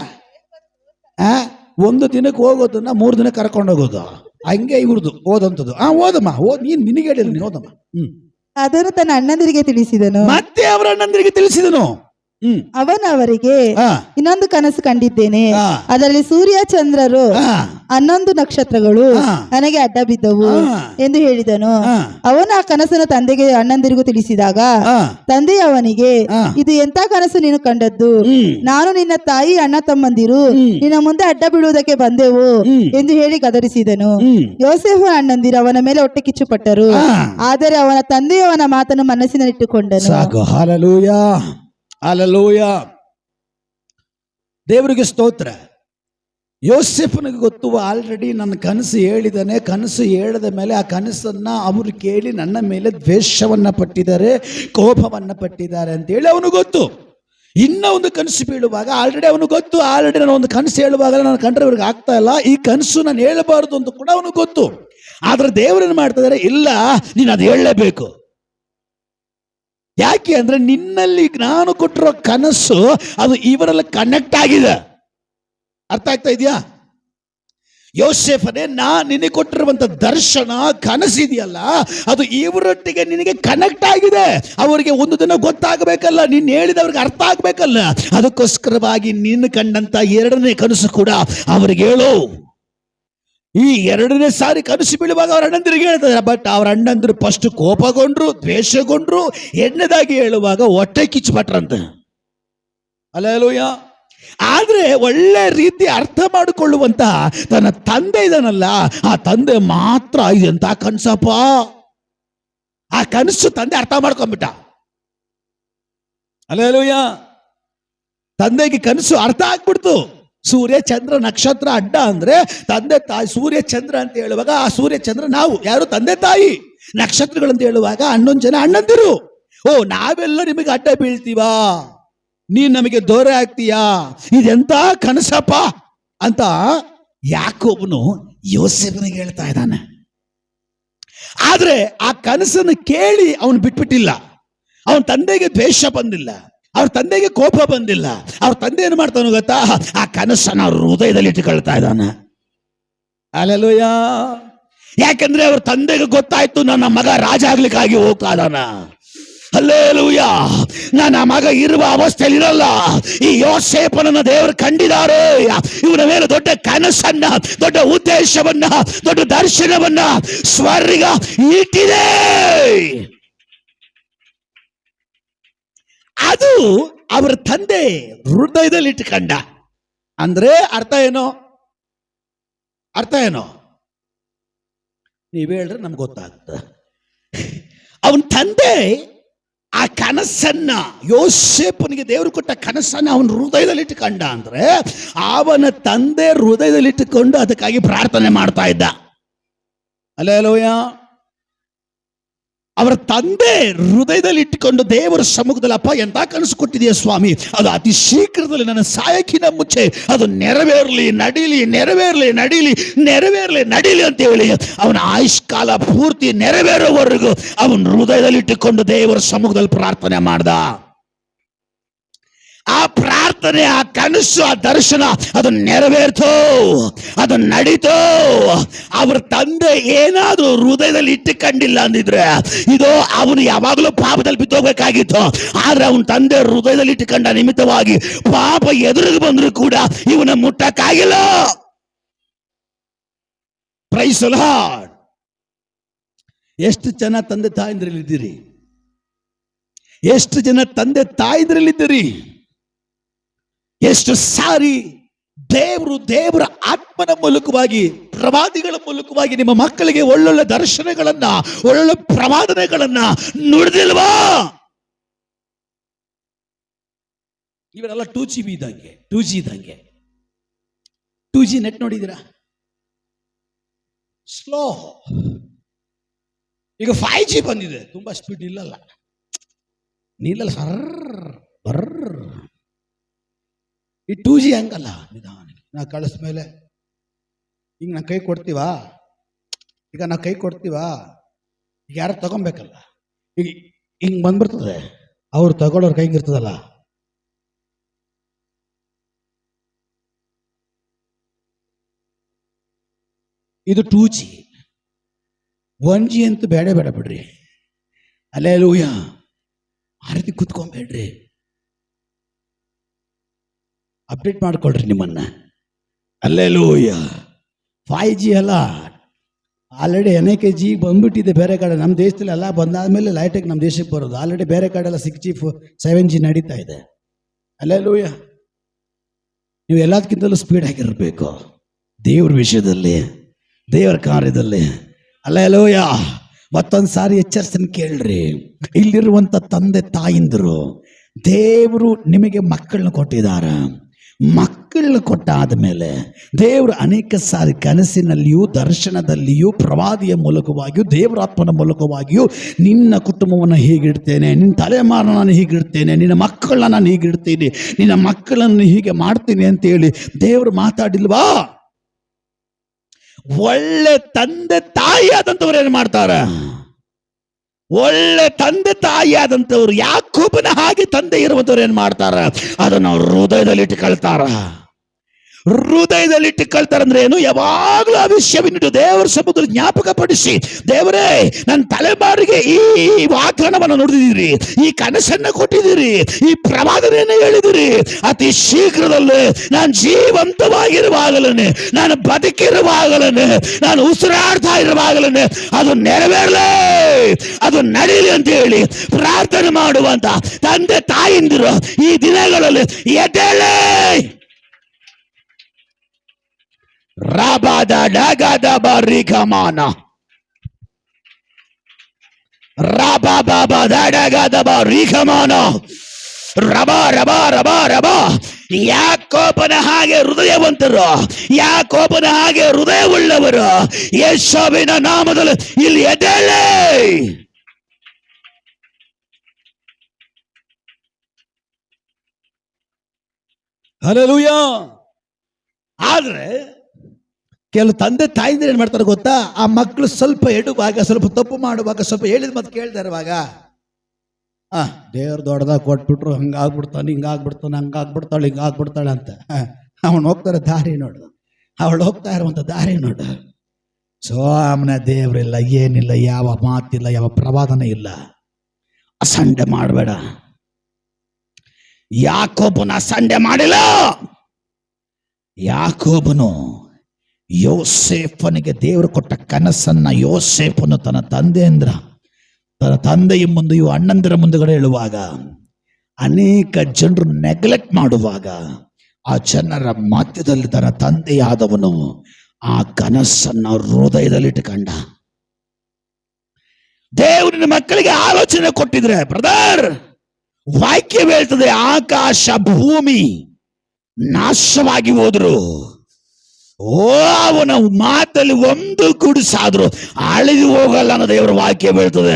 ಒಂದು ದಿನಕ್ಕೆ ಹೋಗೋದನ್ನ 3 ದಿನ ಕರ್ಕೊಂಡು ಹೋಗೋದು, ಹಂಗೆ ಇವ್ರದ್ದು ಓದಂಥದ್ದು. ಓದಮ್ಮ, ನೀನ್ ನಿನಗೆ ಹೇಳಿಲ್ಲ, ನೀನು ಓದಮ್ಮ. ಅದನ್ನು ತನ್ನ ಅಣ್ಣಂದಿರಿಗೆ ತಿಳಿಸಿದನು. ಮತ್ತೆ ಅವರ ಅಣ್ಣಂದಿರಿಗೆ ತಿಳಿಸಿದನು. ಅವನು ಅವರಿಗೆ, ಇನ್ನೊಂದು ಕನಸು ಕಂಡಿದ್ದೇನೆ, ಅದರಲ್ಲಿ ಸೂರ್ಯ ಚಂದ್ರರು 11 ನಕ್ಷತ್ರಗಳು ನನಗೆ ಅಡ್ಡ ಬಿದ್ದವು ಎಂದು ಹೇಳಿದನು. ಅವನು ಆ ಕನಸನ್ನು ತಂದೆಗೆ ಅಣ್ಣಂದಿರಿಗೂ ತಿಳಿಸಿದಾಗ ತಂದೆ ಅವನಿಗೆ, ಇದು ಎಂತ ಕನಸು ನೀನು ಕಂಡದ್ದು? ನಾನು ನಿನ್ನ ತಾಯಿ ಅಣ್ಣ ತಮ್ಮಂದಿರು ನಿನ್ನ ಮುಂದೆ ಅಡ್ಡ ಬೀಳುವುದಕ್ಕೆ ಬಂದೆವು ಎಂದು ಹೇಳಿ ಗದರಿಸಿದನು. ಯೋಸೇಫನ ಅಣ್ಣಂದಿರು ಅವನ ಮೇಲೆ ಹೊಟ್ಟೆ ಕಿಚ್ಚು ಪಟ್ಟರು, ಆದರೆ ಅವನ ತಂದೆಯು ಅವನ ಮಾತನ್ನು ಮನಸ್ಸಿನಲ್ಲಿಟ್ಟುಕೊಂಡನು. Hallelujah, hallelujah. ದೇವರಿಗೆ ಸ್ತೋತ್ರ. ಯೋಸೇಫನಿಗೆ ಗೊತ್ತು, ಆಲ್ರೆಡಿ ನನ್ನ ಕನಸು ಹೇಳಿದಾನೆ. ಕನಸು ಹೇಳಿದ ಮೇಲೆ ಆ ಕನಸನ್ನ ಅವರು ಕೇಳಿ ನನ್ನ ಮೇಲೆ ದ್ವೇಷವನ್ನ ಪಟ್ಟಿದ್ದಾರೆ, ಕೋಪವನ್ನ ಪಟ್ಟಿದ್ದಾರೆ ಅಂತೇಳಿ ಅವನು ಗೊತ್ತು. ಇನ್ನ ಒಂದು ಕನಸು ಬೀಳುವಾಗ ಆಲ್ರೆಡಿ ಅವನು ಗೊತ್ತು, ಆಲ್ರೆಡಿ ನಾನು ಒಂದು ಕನಸು ಹೇಳುವಾಗ ನಾನು ಕಂಡ್ರೆ ಇವ್ರಿಗೆ ಆಗ್ತಾ ಇಲ್ಲ, ಈ ಕನಸು ನಾನು ಹೇಳಬಾರದು ಅಂತ ಕೂಡ ಅವನು ಗೊತ್ತು. ಆದ್ರೆ ದೇವರೇನು ಮಾಡ್ತಾ ಇದ್ದಾರೆ, ಇಲ್ಲ ನೀನು ಅದು ಹೇಳಲೇಬೇಕು. ಯಾಕೆ ಅಂದ್ರೆ ನಿನ್ನಲ್ಲಿ ನಾನು ಕೊಟ್ಟಿರೋ ಕನಸು ಅದು ಇವರೆಲ್ಲ ಕನೆಕ್ಟ್ ಆಗಿದೆ. ಅರ್ಥ ಆಗ್ತಾ ಇದೆಯಾ? ಯೋಸೇಫನೇ, ನಿನಗೆ ಕೊಟ್ಟಿರುವಂತ ದರ್ಶನ ಕನಸಿದೆಯಲ್ಲ ಅದು ಇವರೊಟ್ಟಿಗೆ ನಿನಗೆ ಕನೆಕ್ಟ್ ಆಗಿದೆ. ಅವರಿಗೆ ಒಂದು ದಿನ ಗೊತ್ತಾಗಬೇಕಲ್ಲ, ನೀನು ಹೇಳಿದವ್ರಿಗೆ ಅರ್ಥ ಆಗ್ಬೇಕಲ್ಲ. ಅದಕ್ಕೋಸ್ಕರವಾಗಿ ನೀನು ಕಂಡಂತ 2ನೇ ಕನಸು ಕೂಡ ಅವ್ರಿಗೆ ಹೇಳು. ಈ 2ನೇ ಸಾರಿ ಕನಸು ಬೀಳುವಾಗ ಅವ್ರ ಅಣ್ಣಂದಿರಿಗೆ ಹೇಳ್ತಾರೆ. ಬಟ್ ಅವ್ರ ಅಣ್ಣಂದಿರು ಫಸ್ಟ್ ಕೋಪಗೊಂಡ್ರು, ದ್ವೇಷಗೊಂಡ್ರು. 2ನೇದಾಗಿ ಹೇಳುವಾಗ ಹೊಟ್ಟೆ ಕಿಚ್ಚುಪಟ್ರಂತೆ. ಹಲ್ಲೆಲೂಯ. ಆದ್ರೆ ಒಳ್ಳೆ ರೀತಿ ಅರ್ಥ ಮಾಡಿಕೊಳ್ಳುವಂತ ತನ್ನ ತಂದೆ ಇದನ್ನಲ್ಲ, ಆ ತಂದೆ ಮಾತ್ರ ಇದೆಂತ ಕನಸಪ್ಪ. ಆ ಕನಸು ತಂದೆ ಅರ್ಥ ಮಾಡ್ಕೊಂಡ್ಬಿಟ್ಟ. ಹಲ್ಲೆಲೂಯ. ತಂದೆಗೆ ಕನಸು ಅರ್ಥ ಆಗ್ಬಿಡ್ತು. ಸೂರ್ಯ ಚಂದ್ರ ನಕ್ಷತ್ರ ಅಡ್ಡ ಅಂದ್ರೆ ತಂದೆ ತಾಯಿ. ಸೂರ್ಯ ಚಂದ್ರ ಅಂತ ಹೇಳುವಾಗ ಆ ಸೂರ್ಯ ಚಂದ್ರ ನಾವು ಯಾರು? ತಂದೆ ತಾಯಿ. ನಕ್ಷತ್ರಗಳಂತ ಹೇಳುವಾಗ 11 ಜನ ಅಣ್ಣಂದಿರು. ಓ, ನಾವೆಲ್ಲ ನಿಮಗೆ ಅಡ್ಡ ಬೀಳ್ತೀವಾ, ನೀನ್ ನಮಗೆ ದೂರ ಆಗ್ತೀಯಾ, ಇದೆಂತ ಕನಸಪ್ಪ ಅಂತ ಯಾಕೋಬನು ಯೋಸೇಫನಿಗೆ ಹೇಳ್ತಾ ಇದ್ದಾನೆ. ಆದ್ರೆ ಆ ಕನಸನ್ನು ಕೇಳಿ ಅವನು ಬಿಟ್ಬಿಟ್ಟಿಲ್ಲ. ಅವನ ತಂದೆಗೆ ದ್ವೇಷ ಬಂದಿಲ್ಲ, ಅವ್ರ ತಂದೆಗೆ ಕೋಪ ಬಂದಿಲ್ಲ. ಅವ್ರ ತಂದೆ ಏನು ಮಾಡ್ತಾನೋ ಗೊತ್ತಾ? ಆ ಕನಸನ್ನು ಅವ್ರ ಹೃದಯದಲ್ಲಿ ಇಟ್ಟುಕೊಳ್ತಾ ಇದ್ದಾನೆ. ಹಲ್ಲೆಲೂಯ. ಯಾಕಂದ್ರೆ ಅವ್ರ ತಂದೆಗೆ ಗೊತ್ತಾಯ್ತು, ನನ್ನ ಮಗ ರಾಜ ಆಗ್ಲಿಕ್ಕಾಗಿ ಹೋಗ್ತಾ ಇದ್ದಾನ. ಹಲ್ಲೆಲೂಯ. ನನ್ನ ಮಗ ಇರುವ ಅವಸ್ಥೆಯಲ್ಲಿ ಇರಲ್ಲ. ಈ ಯೋಸೇಫನನ್ನ ದೇವರು ಕಂಡಿದ್ದಾರೆ. ಇವನ ಮೇಲೆ ದೊಡ್ಡ ಕನಸನ್ನ, ದೊಡ್ಡ ಉದ್ದೇಶವನ್ನ, ದೊಡ್ಡ ದರ್ಶನವನ್ನ ಸ್ವರ್ಗ ಇಟ್ಟಿದೆ. ಅದು ಅವರ ತಂದೆ ಹೃದಯದಲ್ಲಿ ಇಟ್ಟುಕೊಂಡ. ಅಂದ್ರೆ ಅರ್ಥ ಏನೋ? ನೀವ್ ಹೇಳ್ರೆ ನಮ್ಗೆ ಗೊತ್ತಾಗ್ತದೆ. ಅವನ ತಂದೆ ಆ ಕನಸನ್ನ, ಯೋಸೇಫನಿಗೆ ದೇವರು ಕೊಟ್ಟ ಕನಸನ್ನ ಅವನ ಹೃದಯದಲ್ಲಿ ಇಟ್ಟುಕೊಂಡ. ಅಂದ್ರೆ ಅವನ ತಂದೆ ಹೃದಯದಲ್ಲಿ ಇಟ್ಟುಕೊಂಡು ಅದಕ್ಕಾಗಿ ಪ್ರಾರ್ಥನೆ ಮಾಡ್ತಾ ಇದ್ದ. ಹಲ್ಲೆಲೂಯ. ಅವರ ತಂದೆ ಹೃದಯದಲ್ಲಿ ಇಟ್ಟುಕೊಂಡು ದೇವರ ಸಮ್ಮುಖದಲ್ಲಿ, ಅಪ್ಪ ಎಂತ ಕನಸು ಕೊಟ್ಟಿದೆಯಾ ಸ್ವಾಮಿ, ಅದು ಅತಿ ಶೀಘ್ರದಲ್ಲಿ ನನ್ನ ಸಾಯಕ್ಕಿನ ಮುಂಚೆ ಅದು ನೆರವೇರಲಿ, ನಡೀಲಿ, ನೆರವೇರಲಿ, ನಡೀಲಿ, ನೆರವೇರಲಿ, ನಡೀಲಿ ಅಂತ ಹೇಳಿ ಅವನ ಆಯುಷ್ಕಾಲ ಪೂರ್ತಿ ನೆರವೇರೋವರೆಗೂ ಅವನ ಹೃದಯದಲ್ಲಿ ಇಟ್ಟುಕೊಂಡು ದೇವರ ಸಮ್ಮುಖದಲ್ಲಿ ಪ್ರಾರ್ಥನೆ ಮಾಡ್ದ. ಆ ಪ್ರಾರ್ಥನೆ, ಆ ಕನಸು, ಆ ದರ್ಶನ ಅದು ನೆರವೇರ್ತೋ, ಅದು ನಡೀತೋ. ಅವ್ರ ತಂದೆ ಏನಾದ್ರೂ ಹೃದಯದಲ್ಲಿ ಇಟ್ಟುಕೊಂಡಿಲ್ಲ ಅಂದಿದ್ರೆ ಇದು ಅವನು ಯಾವಾಗಲೂ ಪಾಪದಲ್ಲಿ ಬಿದ್ದೋಗ್ಬೇಕಾಗಿತ್ತು. ಆದ್ರೆ ಅವನ ತಂದೆ ಹೃದಯದಲ್ಲಿ ಇಟ್ಟುಕೊಂಡ ನಿಮಿತ್ತವಾಗಿ ಪಾಪ ಎದುರಿಗೆ ಬಂದ್ರು ಕೂಡ ಇವನ ಮುಟ್ಟಕ್ಕಾಗಿಲ್ಲ. Price the lord. ಎಷ್ಟು ಜನ ತಂದೆ ತಾಯಿಂದ್ರಲ್ಲಿದ್ದೀರಿ? ಎಷ್ಟು ಜನ ತಂದೆ ತಾಯಿಂದ್ರಲ್ಲಿದ್ದೀರಿ? ಎಷ್ಟು ಸಾರಿ ದೇವರ ಆತ್ಮನ ಮೂಲಕವಾಗಿ, ಪ್ರವಾದಿಗಳ ಮೂಲಕವಾಗಿ ನಿಮ್ಮ ಮಕ್ಕಳಿಗೆ ಒಳ್ಳೊಳ್ಳೆ ದರ್ಶನಗಳನ್ನ, ಒಳ್ಳೊಳ್ಳೆ ಪ್ರವಾದನೆಗಳನ್ನ ನುಡಿದಿಲ್ವಾ? ಇವರೆಲ್ಲ 2GB ಇದ್ದಂಗೆ, 2G ಇದ್ದಂಗೆ. 2G ನೆಟ್ ನೋಡಿದ್ದೀರಾ? ಸ್ಲೋ. ಈಗ 5G ಬಂದಿದೆ, ತುಂಬಾ ಸ್ಪೀಡ್ ನಿಲ್ಲಲ್ಲ, ಬರ್ರ. ಈ 2G ಹಂಗಲ್ಲ, ನಿಧಾನ. ನಾ ಕಳಿಸ್ಮೇಲೆ ಈಗ ನಾವು ಕೈ ಕೊಡ್ತೀವಾ, ಈಗ ಯಾರು ತಗೊಬೇಕಲ್ಲ, ಈಗ ಹಿಂಗ್ ಬಂದ್ಬಿಡ್ತದೆ. ಅವ್ರು ತಗೊಳ್ಳೋರ್ ಕೈಗೆ ಇರ್ತದಲ್ಲ. ಇದು 2G. 1G ಅಂತೂ ಬೇಡ ಬಿಡ್ರಿ. ಹಲ್ಲೆಲೂಯ. ಆರತಿ ಕೂತ್ಕೊಂಬೇಡ್ರಿ, ಅಪ್ಡೇಟ್ ಮಾಡ್ಕೊಳ್ರಿ ನಿಮ್ಮನ್ನ. ಹಲ್ಲೆಲೂಯ. 5G ಅಲ್ಲ, ಆಲ್ರೆಡಿ NKG ಬಂದ್ಬಿಟ್ಟಿದೆ ಬೇರೆ ಕಡೆ. ನಮ್ಮ ದೇಶದಲ್ಲಿ ಎಲ್ಲ ಬಂದಾದ್ಮೇಲೆ ಲೈಟಾಗಿ ನಮ್ಮ ದೇಶಕ್ಕೆ ಬರೋದು. ಆಲ್ರೆಡಿ ಬೇರೆ ಕಡೆ ಎಲ್ಲ 6G 7G ನಡೀತಾ ಇದೆ. ಹಲ್ಲೆಲೂಯ. ನೀವು ಎಲ್ಲದಕ್ಕಿಂತಲೂ ಸ್ಪೀಡ್ ಆಗಿರಬೇಕು ದೇವ್ರ ವಿಷಯದಲ್ಲಿ, ದೇವರ ಕಾರ್ಯದಲ್ಲಿ. ಹಲ್ಲೆಲೂಯ. ಮತ್ತೊಂದು ಸಾರಿ ಎಚ್ಚರಿಸ್ತೀನಿ ಕೇಳ್ರಿ. ಇಲ್ಲಿರುವಂತ ತಂದೆ ತಾಯಿಂದರು, ದೇವರು ನಿಮಗೆ ಮಕ್ಕಳನ್ನ ಕೊಟ್ಟಿದ್ದಾರೆ. ಮಕ್ಕಳನ್ನು ಕೊಟ್ಟಾದ ಮೇಲೆ ದೇವರು ಅನೇಕ ಸಾರಿ ಕನಸಿನಲ್ಲಿಯೂ ದರ್ಶನದಲ್ಲಿಯೂ ಪ್ರವಾದಿಯ ಮೂಲಕವಾಗಿಯೂ ದೇವರಾತ್ಮನ ಮೂಲಕವಾಗಿಯೂ ನಿನ್ನ ಕುಟುಂಬವನ್ನು ಹೀಗಿಡ್ತೇನೆ, ನಿನ್ನ ತಲೆಮಾರನ್ನು ನಾನು ಹೀಗಿಡ್ತೇನೆ, ನಿನ್ನ ಮಕ್ಕಳನ್ನ ನಾನು ಹೀಗಿಡ್ತೀನಿ, ನಿನ್ನ ಮಕ್ಕಳನ್ನು ಹೀಗೆ ಮಾಡ್ತೀನಿ ಅಂತೇಳಿ ದೇವರು ಮಾತಾಡಿಲ್ವಾ? ಒಳ್ಳೆ ತಂದೆ ತಾಯಿ ಆದಂಥವ್ರು ಏನು ಮಾಡ್ತಾರ? ಒಳ್ಳೆ ತಂದೆ ತಾಯಿ ಆದಂಥವ್ರು, ಯಾಕೋಬನ ಹಾಗೆ ತಂದೆ ಇರುವಂಥವ್ರು ಏನ್ ಮಾಡ್ತಾರ? ಅದನ್ನು ಅವ್ರು ಹೃದಯದಲ್ಲಿ ಇಟ್ಟುಕೊಳ್ತಾರ. ಹೃದಯದಲ್ಲಿ ಇಟ್ಟುಕೊಳ್ತಾರೆ ಅಂದ್ರೆ ಏನು? ಯಾವಾಗಲೂ ಆ ವಿಷಯವಿಟ್ಟು ದೇವರ ಸಮುದ್ರ ಜ್ಞಾಪಕ ಪಡಿಸಿ, ದೇವರೇ ನನ್ನ ತಲೆಮಾರಿಗೆ ಈ ವಾಗ್ದಾನವನ್ನು ನೋಡಿದಿರಿ, ಈ ಕನಸನ್ನು ಕೊಟ್ಟಿದ್ದೀರಿ, ಈ ಪ್ರವಾದನೆಯನ್ನು ಹೇಳಿದಿರಿ, ಅತಿ ಶೀಘ್ರದಲ್ಲೇ ನಾನು ಜೀವಂತವಾಗಿರುವಾಗಲೇ, ನಾನು ಬದುಕಿರುವಾಗಲೇ, ನಾನು ಉಸಿರಾಡ್ತಾ ಇರುವಾಗಲೇ ಅದು ನೆರವೇರಲೇ, ಅದು ನಡೀಲಿ ಅಂತ ಹೇಳಿ ಪ್ರಾರ್ಥನೆ ಮಾಡುವಂತ ತಂದೆ ತಾಯಿಂದಿರು ಈ ದಿನಗಳಲ್ಲಿ ಎದ್ದೇಳೇ. ರಾಬಾದ ಡಾಗಾದ ಬಾರಿಕಮಾನ ರಾಬಾಬಾಬ ಡಾಗಾದ ಬಾರಿಕಮಾನ ರಬಾ ರಬಾ ರಬಾ ರಬಾ. ಯಾಕೋಬನ ಹಾಗೆ ಹೃದಯವಂತರು, ಯಾಕೋಬನ ಹಾಗೆ ಹೃದಯವುಳ್ಳವರು ಯೇಸುವಿನ ನಾಮದಲ್ಲಿ ಇಲ್ಲಿ ಎದ್ದೇಳೇ. ಹಲ್ಲೆಲೂಯಾ. ಆದ್ರೆ ಕೆಲವು ತಂದೆ ತಾಯಿದ್ರೆ ಏನ್ ಮಾಡ್ತಾರೆ ಗೊತ್ತಾ? ಆ ಮಕ್ಕಳು ಸ್ವಲ್ಪ ಎಡುವಾಗ, ಸ್ವಲ್ಪ ತಪ್ಪು ಮಾಡುವಾಗ, ಸ್ವಲ್ಪ ಹೇಳಿದ ಮತ್ತೆ ಕೇಳ್ತಾ ಇರುವಾಗ ದೇವ್ರ ದೊಡ್ಡದಾಗ ಕೊಟ್ಬಿಟ್ರು, ಹಂಗಾಗ್ಬಿಡ್ತಾನೆ, ಹಿಂಗಾಗ್ಬಿಡ್ತಾನೆ, ಹಂಗಾಗ್ಬಿಡ್ತಾಳೆ, ಹಿಂಗಾಗ್ಬಿಡ್ತಾಳೆ ಅಂತ ಅವನು ಹೋಗ್ತಾರೆ ದಾರಿ ನೋಡು, ಅವಳು ಹೋಗ್ತಾ ಇರುವಂತ ದಾರಿ ನೋಡು. ಸೋಮನ ದೇವ್ರಿಲ್ಲ, ಏನಿಲ್ಲ, ಯಾವ ಮಾತಿಲ್ಲ, ಯಾವ ಪ್ರವಾದನೆ ಇಲ್ಲ. ಅಸಂಡೆ ಮಾಡಬೇಡ. ಯಾಕೋಬನ ಅಸಂಡೆ ಮಾಡಿಲ್ಲ. ಯಾಕೋಬನು ಯೋಸೇಫನಿಗೆ ದೇವರು ಕೊಟ್ಟ ಕನಸನ್ನ ಯೋಸೇಫನು ತನ್ನ ತಂದೆಯ ಮುಂದೆಯೂ ಅಣ್ಣಂದಿರ ಮುಂದುಗಡೆ ಹೇಳುವಾಗ, ಅನೇಕ ಜನರು ನೆಗ್ಲೆಕ್ಟ್ ಮಾಡುವಾಗ, ಆ ಜನರ ಮಧ್ಯದಲ್ಲಿ ತನ್ನ ತಂದೆಯಾದವನು ಆ ಕನಸನ್ನ ಹೃದಯದಲ್ಲಿಟ್ಟುಕೊಂಡ. ದೇವರಿನ ಮಕ್ಕಳಿಗೆ ಆಲೋಚನೆ ಕೊಟ್ಟಿದ್ರೆ ಬ್ರದರ್, ವಾಕ್ಯ ಹೇಳ್ತದೆ ಆಕಾಶ ಭೂಮಿ ನಾಶವಾಗಿ ಹೋದ್ರು, ಅವನ ಮಾತಲ್ಲಿ ಒಂದು ಗುಡಿಸಾದ್ರು ಅಳಿದು ಹೋಗಲ್ಲ ಅನ್ನೋ ದೇವರ ವಾಕ್ಯ ಬೀಳ್ತದೆ.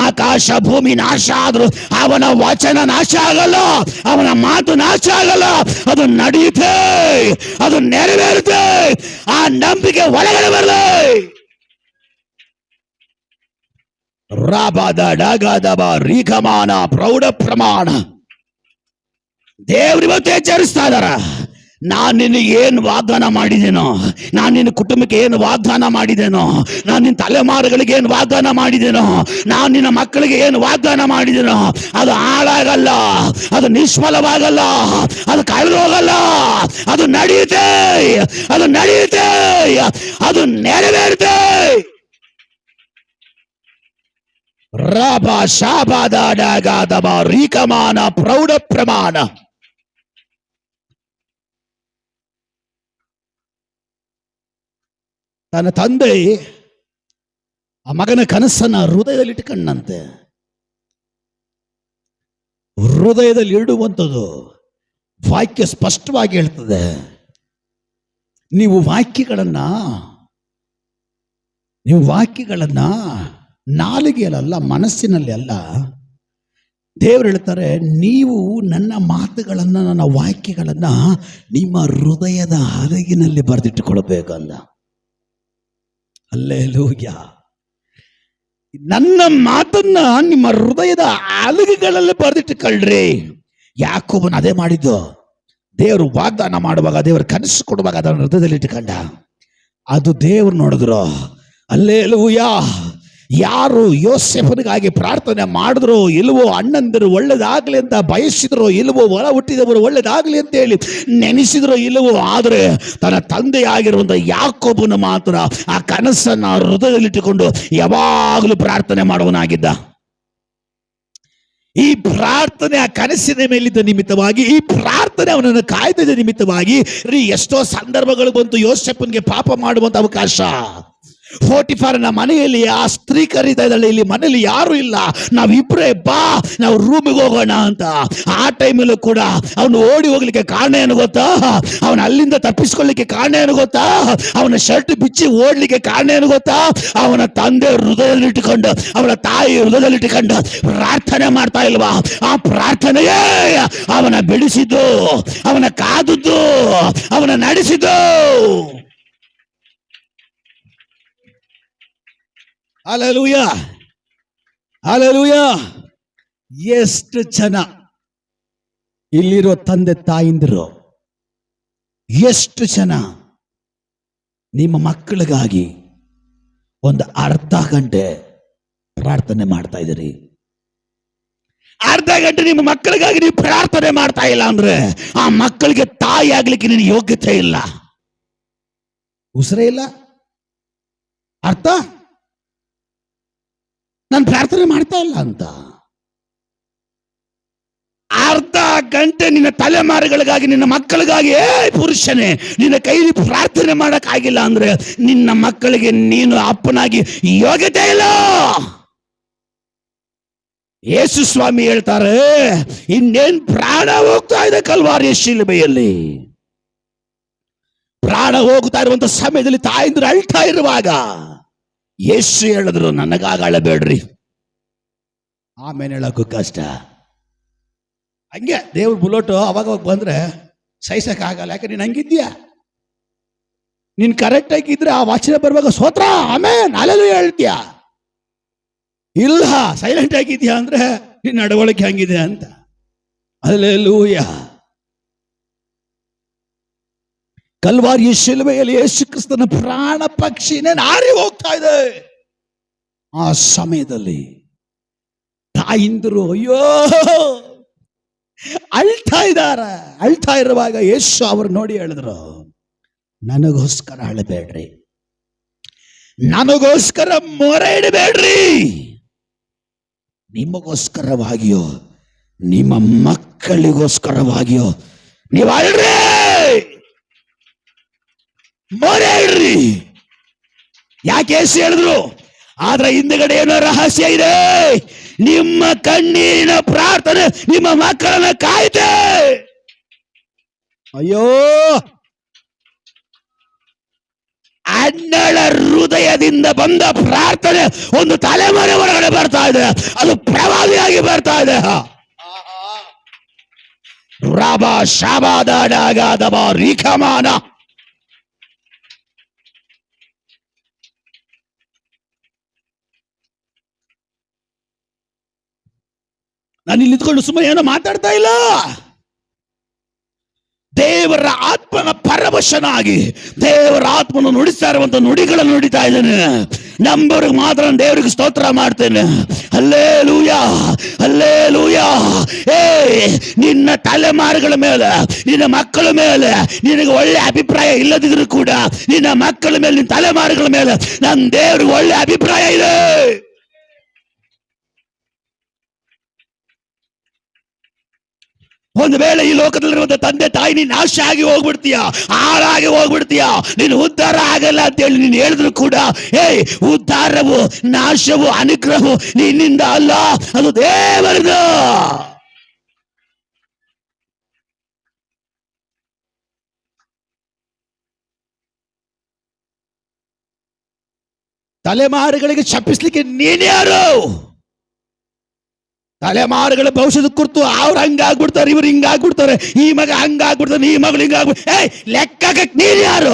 ಆಕಾಶ ಭೂಮಿ ನಾಶ ಆದ್ರು ಅವನ ವಚನ ನಾಶ ಆಗಲ್ಲ, ಅವನ ಮಾತು ನಾಶ ಆಗಲ್ಲ. ಅದು ನಡೆಯುತ್ತೆ, ಅದು ನೆರವೇರುತ್ತೆ. ಆ ನಂಬಿಕೆ ಒಳಗಡೆ ಬರಲಿ. ರಾಬಾದ ಡಾಗಾದಬ ರೀಕಮಾನ ಪ್ರೌಢ ಪ್ರಮಾಣ. ದೇವ್ರು ಇವತ್ತು ಎಚ್ಚರಿಸ್ತಾ ಇದಾರ. ನಾನು ನಿನಗೆ ಏನು ವಾಗ್ದಾನ ಮಾಡಿದ್ದೇನೋ, ನಾನು ನಿನ್ನ ಕುಟುಂಬಕ್ಕೆ ಏನು ವಾಗ್ದಾನ ಮಾಡಿದ್ದೇನೋ, ನಾನು ನಿನ್ನ ತಲೆಮಾರುಗಳಿಗೆ ಏನು ವಾಗ್ದಾನ ಮಾಡಿದ್ದೇನೋ, ನಾನು ನಿನ್ನ ಮಕ್ಕಳಿಗೆ ಏನು ವಾಗ್ದಾನ ಮಾಡಿದ್ದೇನೋ, ಅದು ಹಾಳಾಗಲ್ಲ, ಅದು ನಿಷ್ಫಲವಾಗಲ್ಲ, ಅದು ಕಳೆದು ಹೋಗಲ್ಲ. ಅದು ನಡೆಯುತ್ತೆ, ಅದು ನಡೆಯುತ್ತೆ, ಅದು ನೆರವೇರುತ್ತೆ. ರಾಬ ಶಾಬಾದ ಡಾಗಾದಬ ರೀಕಮಾನ ಪ್ರೌಢ ಪ್ರಮಾಣ. ತನ್ನ ತಂದೆ ಆ ಮಗನ ಕನಸನ್ನ ಹೃದಯದಲ್ಲಿ ಇಟ್ಕೊಂಡಂತೆ. ಹೃದಯದಲ್ಲಿ ಇಡುವಂಥದ್ದು ವಾಕ್ಯ ಸ್ಪಷ್ಟವಾಗಿ ಹೇಳ್ತದೆ. ನೀವು ವಾಕ್ಯಗಳನ್ನ ನಾಲಿಗೆಯಲ್ಲ, ಮನಸ್ಸಿನಲ್ಲಿ ಅಲ್ಲ. ದೇವರು ಹೇಳ್ತಾರೆ, ನೀವು ನನ್ನ ಮಾತುಗಳನ್ನ, ನನ್ನ ವಾಕ್ಯಗಳನ್ನ ನಿಮ್ಮ ಹೃದಯದ ಹಲಗಿನಲ್ಲಿ ಬರೆದಿಟ್ಟುಕೊಳ್ಬೇಕಂದ. ಹಲ್ಲೆಲೂಯಾ. ನನ್ನ ಮಾತನ್ನ ನಿಮ್ಮ ಹೃದಯದ ಹಲಗೆಗಳಲ್ಲಿ ಬರೆದಿಟ್ಟುಕೊಳ್ಳ್ರಿ. ಯಾಕೋಬನು ಅದೇ ಮಾಡಿದ್ದು. ದೇವರು ವಾಗ್ದಾನ ಮಾಡುವಾಗ, ದೇವರು ಕನಸು ಕೊಡುವಾಗ ಅದನ್ನು ಹೃದಯದಲ್ಲಿ ಇಟ್ಟುಕೊಂಡ. ಅದು ದೇವರು ನೋಡಿದ್ರು. ಹಲ್ಲೆಲೂಯಾ. ಯಾರು ಯೋಸೇಫನಿಗಾಗಿ ಪ್ರಾರ್ಥನೆ ಮಾಡಿದ್ರು ಇಲ್ವೋ, ಅಣ್ಣಂದಿರು ಒಳ್ಳೇದಾಗ್ಲಿ ಅಂತ ಬಯಸಿದ್ರು ಇಲ್ವೋ, ಒಳ ಹುಟ್ಟಿದವರು ಒಳ್ಳೇದಾಗ್ಲಿ ಅಂತ ಹೇಳಿ ನೆನೆಸಿದ್ರು ಇಲ್ವೋ, ಆದರೆ ತನ್ನ ತಂದೆಯಾಗಿರುವಂಥ ಯಾಕೋಬನು ಮಾತ್ರ ಆ ಕನಸನ್ನು ಹೃದಯದಲ್ಲಿಟ್ಟುಕೊಂಡು ಯಾವಾಗಲೂ ಪ್ರಾರ್ಥನೆ ಮಾಡುವನಾಗಿದ್ದ. ಈ ಪ್ರಾರ್ಥನೆ ಆ ಕನಸಿನ ಮೇಲಿದ್ದ ನಿಮಿತ್ತವಾಗಿ, ಈ ಪ್ರಾರ್ಥನೆ ಅವನನ್ನು ಕಾಯ್ದಿದ್ದ ನಿಮಿತ್ತವಾಗಿ ಎಷ್ಟೋ ಸಂದರ್ಭಗಳು ಬಂತು ಯೋಸೇಫನಿಗೆ ಪಾಪ ಮಾಡುವಂತ ಅವಕಾಶ. 45ನ ಮನೆಯಲ್ಲಿ ಆ ಸ್ತ್ರೀ ಕರೀತಾ ಇದ್ದಾಳೆ, ಇಲ್ಲಿ ಮನೆಯಲ್ಲಿ ಯಾರು ಇಲ್ಲ, ನಾವಿಬ್ರೇ, ಬಾ ನಾವು ರೂಮಿಗೆ ಹೋಗೋಣ ಅಂತ. ಆ ಟೈಮಲ್ಲೂ ಕೂಡ ಅವನು ಓಡಿ ಹೋಗ್ಲಿಕ್ಕೆ ಕಾರಣ ಏನು ಗೊತ್ತಾ? ಅವನ ಅಲ್ಲಿಂದ ತಪ್ಪಿಸ್ಕೊಳ್ಳಿಕ್ಕೆ ಕಾರಣ ಏನು ಗೊತ್ತಾ? ಅವನ ಶರ್ಟ್ ಬಿಚ್ಚಿ ಓಡ್ಲಿಕ್ಕೆ ಕಾರಣ ಏನು ಗೊತ್ತಾ? ಅವನ ತಂದೆ ಹೃದಯದಲ್ಲಿಟ್ಟುಕೊಂಡು, ಅವನ ತಾಯಿ ಹೃದಯದಲ್ಲಿಟ್ಟುಕೊಂಡು ಪ್ರಾರ್ಥನೆ ಮಾಡ್ತಾ ಇಲ್ವಾ? ಆ ಪ್ರಾರ್ಥನೆಯೇ ಅವನ ಬಿಡಿಸಿದ್ದು, ಅವನ ಕಾದದ್ದು, ಅವನ ನಡೆಸಿದ್ದು. Hallelujah, hallelujah. ಎಷ್ಟು ಜನ ಇಲ್ಲಿರೋ ತಂದೆ ತಾಯಿಂದಿರು, ಎಷ್ಟು ಜನ ನಿಮ್ಮ ಮಕ್ಕಳಿಗಾಗಿ ಒಂದು ಅರ್ಧ ಗಂಟೆ ಪ್ರಾರ್ಥನೆ ಮಾಡ್ತಾ ಇದ್ದೀರಿ? ಅರ್ಧ ಗಂಟೆ ನಿಮ್ಮ ಮಕ್ಕಳಿಗಾಗಿ ನೀವು ಪ್ರಾರ್ಥನೆ ಮಾಡ್ತಾ ಇಲ್ಲ ಅಂದ್ರೆ ಆ ಮಕ್ಕಳಿಗೆ ತಾಯಿ ಆಗ್ಲಿಕ್ಕೆ ನಿನ್ನ ಯೋಗ್ಯತೆ ಇಲ್ಲ, ಉಸಿರೇ ಇಲ್ಲ. ಅರ್ಥ, ನಾನು ಪ್ರಾರ್ಥನೆ ಮಾಡ್ತಾ ಇಲ್ಲ ಅಂತ. ಅರ್ಧ ಗಂಟೆ ನಿನ್ನ ತಲೆಮಾರುಗಳಿಗಾಗಿ, ನಿನ್ನ ಮಕ್ಕಳಿಗಾಗಿ, ಪುರುಷನೇ ನಿನ್ನ ಕೈಲಿ ಪ್ರಾರ್ಥನೆ ಮಾಡಕ್ಕಾಗಿಲ್ಲ ಅಂದ್ರೆ ನಿನ್ನ ಮಕ್ಕಳಿಗೆ ನೀನು ಅಪ್ಪನಾಗಿ ಯೋಗ್ಯತೆ ಇಲ್ಲ. ಯೇಸು ಸ್ವಾಮಿ ಹೇಳ್ತಾರೆ, ಇನ್ನೇನ್ ಪ್ರಾಣ ಹೋಗ್ತಾ ಇದೆ ಕಲ್ವಾರಿಯ ಶಿಲುಬೆಯಲ್ಲಿ. ಪ್ರಾಣ ಹೋಗ್ತಾ ಇರುವಂತ ಸಮಯದಲ್ಲಿ ತಾಯಿಂದ್ರು ಅಳ್ತಾ ಇರುವಾಗ ಯೇಸು ಹೇಳಿದ್ರು, ನನಗಾಗ ಅಳಬೇಡ್ರಿ, ಆಮೇಲೆ ಹೇಳಕ್ಕೂ ಕಷ್ಟ. ಹಂಗೆ ದೇವ್ರ ಬುಲೆಟು ಅವಾಗ ಬಂದ್ರೆ ಸಹಿಸಕ್ ಆಗಲ್ಲ. ಯಾಕೆ ನೀನ್ ಹಂಗಿದ್ಯಾ? ನೀನ್ ಕರೆಕ್ಟ್ ಆಗಿದ್ರೆ ಆ ವಾಚನ ಬರುವಾಗ ಸ್ತೋತ್ರ ಆಮೇಲೆ ಅಲ್ಲೆಲ್ಲೂ ಹೇಳ್ತೀಯ. ಇಲ್ಲ, ಸೈಲೆಂಟ್ ಆಗಿದ್ಯಾ ಅಂದ್ರೆ ನಿನ್ನ ನಡವಳಿಕೆ ಹಂಗಿದೆ ಅಂತ. ಹಲ್ಲೆಲೂಯ. ಕಲ್ವಾರಿಯ ಶಿಲುಬೆಯಲ್ಲಿ ಯೇಸು ಕ್ರಿಸ್ತನ ಪ್ರಾಣ ಪಕ್ಷಿನೇ ನಾರಿ ಹೋಗ್ತಾ ಇದೆ. ಆ ಸಮಯದಲ್ಲಿ ತಾಯಿಂದರು ಅಯ್ಯೋ ಅಳ್ತಾ ಇದ್ದಾರ. ಅಳ್ತಾ ಇರುವಾಗ ಯೇಸು ಅವರು ನೋಡಿ ಹೇಳಿದ್ರು, ನನಗೋಸ್ಕರ ಅಳಬೇಡ್ರಿ, ನನಗೋಸ್ಕರ ಮೊರೆ ಇಡಬೇಡ್ರಿ, ನಿಮಗೋಸ್ಕರವಾಗಿಯೋ ನಿಮ್ಮ ಮಕ್ಕಳಿಗೋಸ್ಕರವಾಗಿಯೋ ನೀವು ಅಳ್ರಿ, ಮೊರೆ ಇಡ್ರಿ. ಯಾಕೆ ಯೇಸು ಹೇಳಿದ್ರು? ಆದ್ರೆ ಹಿಂದ್ಗಡೆ ಏನೋ ರಹಸ್ಯ ಇದೆ. ನಿಮ್ಮ ಕಣ್ಣೀರಿನ ಪ್ರಾರ್ಥನೆ ನಿಮ್ಮ ಮಕ್ಕಳನ್ನ ಕಾಯ್ತೆ. ಅಯ್ಯೋ, ಅಣ್ಣಳ ಹೃದಯದಿಂದ ಬಂದ ಪ್ರಾರ್ಥನೆ ಒಂದು ತಲೆಮಾರೆ ಹೊರಗಡೆ ಬರ್ತಾ ಇದೆ, ಅದು ಪ್ರಭಾವಿಯಾಗಿ ಬರ್ತಾ ಇದೆ. ರಾಬ ಶಾಬಾದಾಡಾಗಾದಬ ರಿಖಮಾನ. ನಾನು ಇಲ್ಲಿ ನಿಂತ್ಕೊಂಡು ಸುಮ್ಮನೆ ಏನೋ ಮಾತಾಡ್ತಾ ಇಲ್ಲ. ದೇವರ ಆತ್ಮನ ಪರವಶನಾಗಿ ದೇವರ ಆತ್ಮನ ನುಡಿಸ್ತಾ ಇರುವಂತ ನುಡಿಗಳನ್ನು ನುಡಿತಾ ಇದ್ದೇನೆ. ನಂಬರ್ಗೆ ಮಾತ್ರ ದೇವರಿಗೆ ಸ್ತೋತ್ರ ಮಾಡ್ತೇನೆ. Hallelujah, hallelujah. ನಿನ್ನ ತಲೆಮಾರುಗಳ ಮೇಲೆ, ನಿನ್ನ ಮಕ್ಕಳ ಮೇಲೆ ನಿನಗೆ ಒಳ್ಳೆ ಅಭಿಪ್ರಾಯ ಇಲ್ಲದಿದ್ರು ಕೂಡ ನಿನ್ನ ಮಕ್ಕಳ ಮೇಲೆ, ನಿನ್ನ ತಲೆಮಾರುಗಳ ಮೇಲೆ ನನ್ನ ದೇವರಿಗೆ ಒಳ್ಳೆ ಅಭಿಪ್ರಾಯ ಇದೆ. ಒಂದು ವೇಳೆ ಈ ಲೋಕದಲ್ಲಿರುವಂತ ತಂದೆ ತಾಯಿ ನೀನು ನಾಶ ಆಗಿ ಹೋಗ್ಬಿಡ್ತೀಯ, ಹಾಳಾಗಿ ಹೋಗ್ಬಿಡ್ತೀಯ, ನೀನು ಉದ್ಧಾರ ಆಗಲ್ಲ ಅಂತೇಳಿ ನೀನು ಹೇಳಿದ್ರು ಕೂಡ, ಉದ್ಧಾರವು ನಾಶವು ಅನುಗ್ರಹವು ನಿನ್ನಿಂದ ಅಲ್ಲ, ಅದು ದೇವರದು. ತಲೆಮಾರುಗಳಿಗೆ ಶಪಿಸ್ಲಿಕ್ಕೆ ನೀನ್ಯಾರು? ತಲೆಮಾರುಗಳ ಭವಿಷ್ಯದ ಕುರಿತು ಅವ್ರು ಹಂಗಾಗ್ಬಿಡ್ತಾರೆ, ಇವ್ರು ಹಿಂಗಾಗ್ಬಿಡ್ತಾರೆ, ಈ ಮಗ ಹಂಗಾಗ್ಬಿಡ್ತಾನೆ, ಈ ಮಗಳು ಹಿಂಗಾಗ್ಬಿಡ್ತಾರೆ. ಲೆಕ್ಕಕ್ಕೆ ನೀನು ಯಾರು?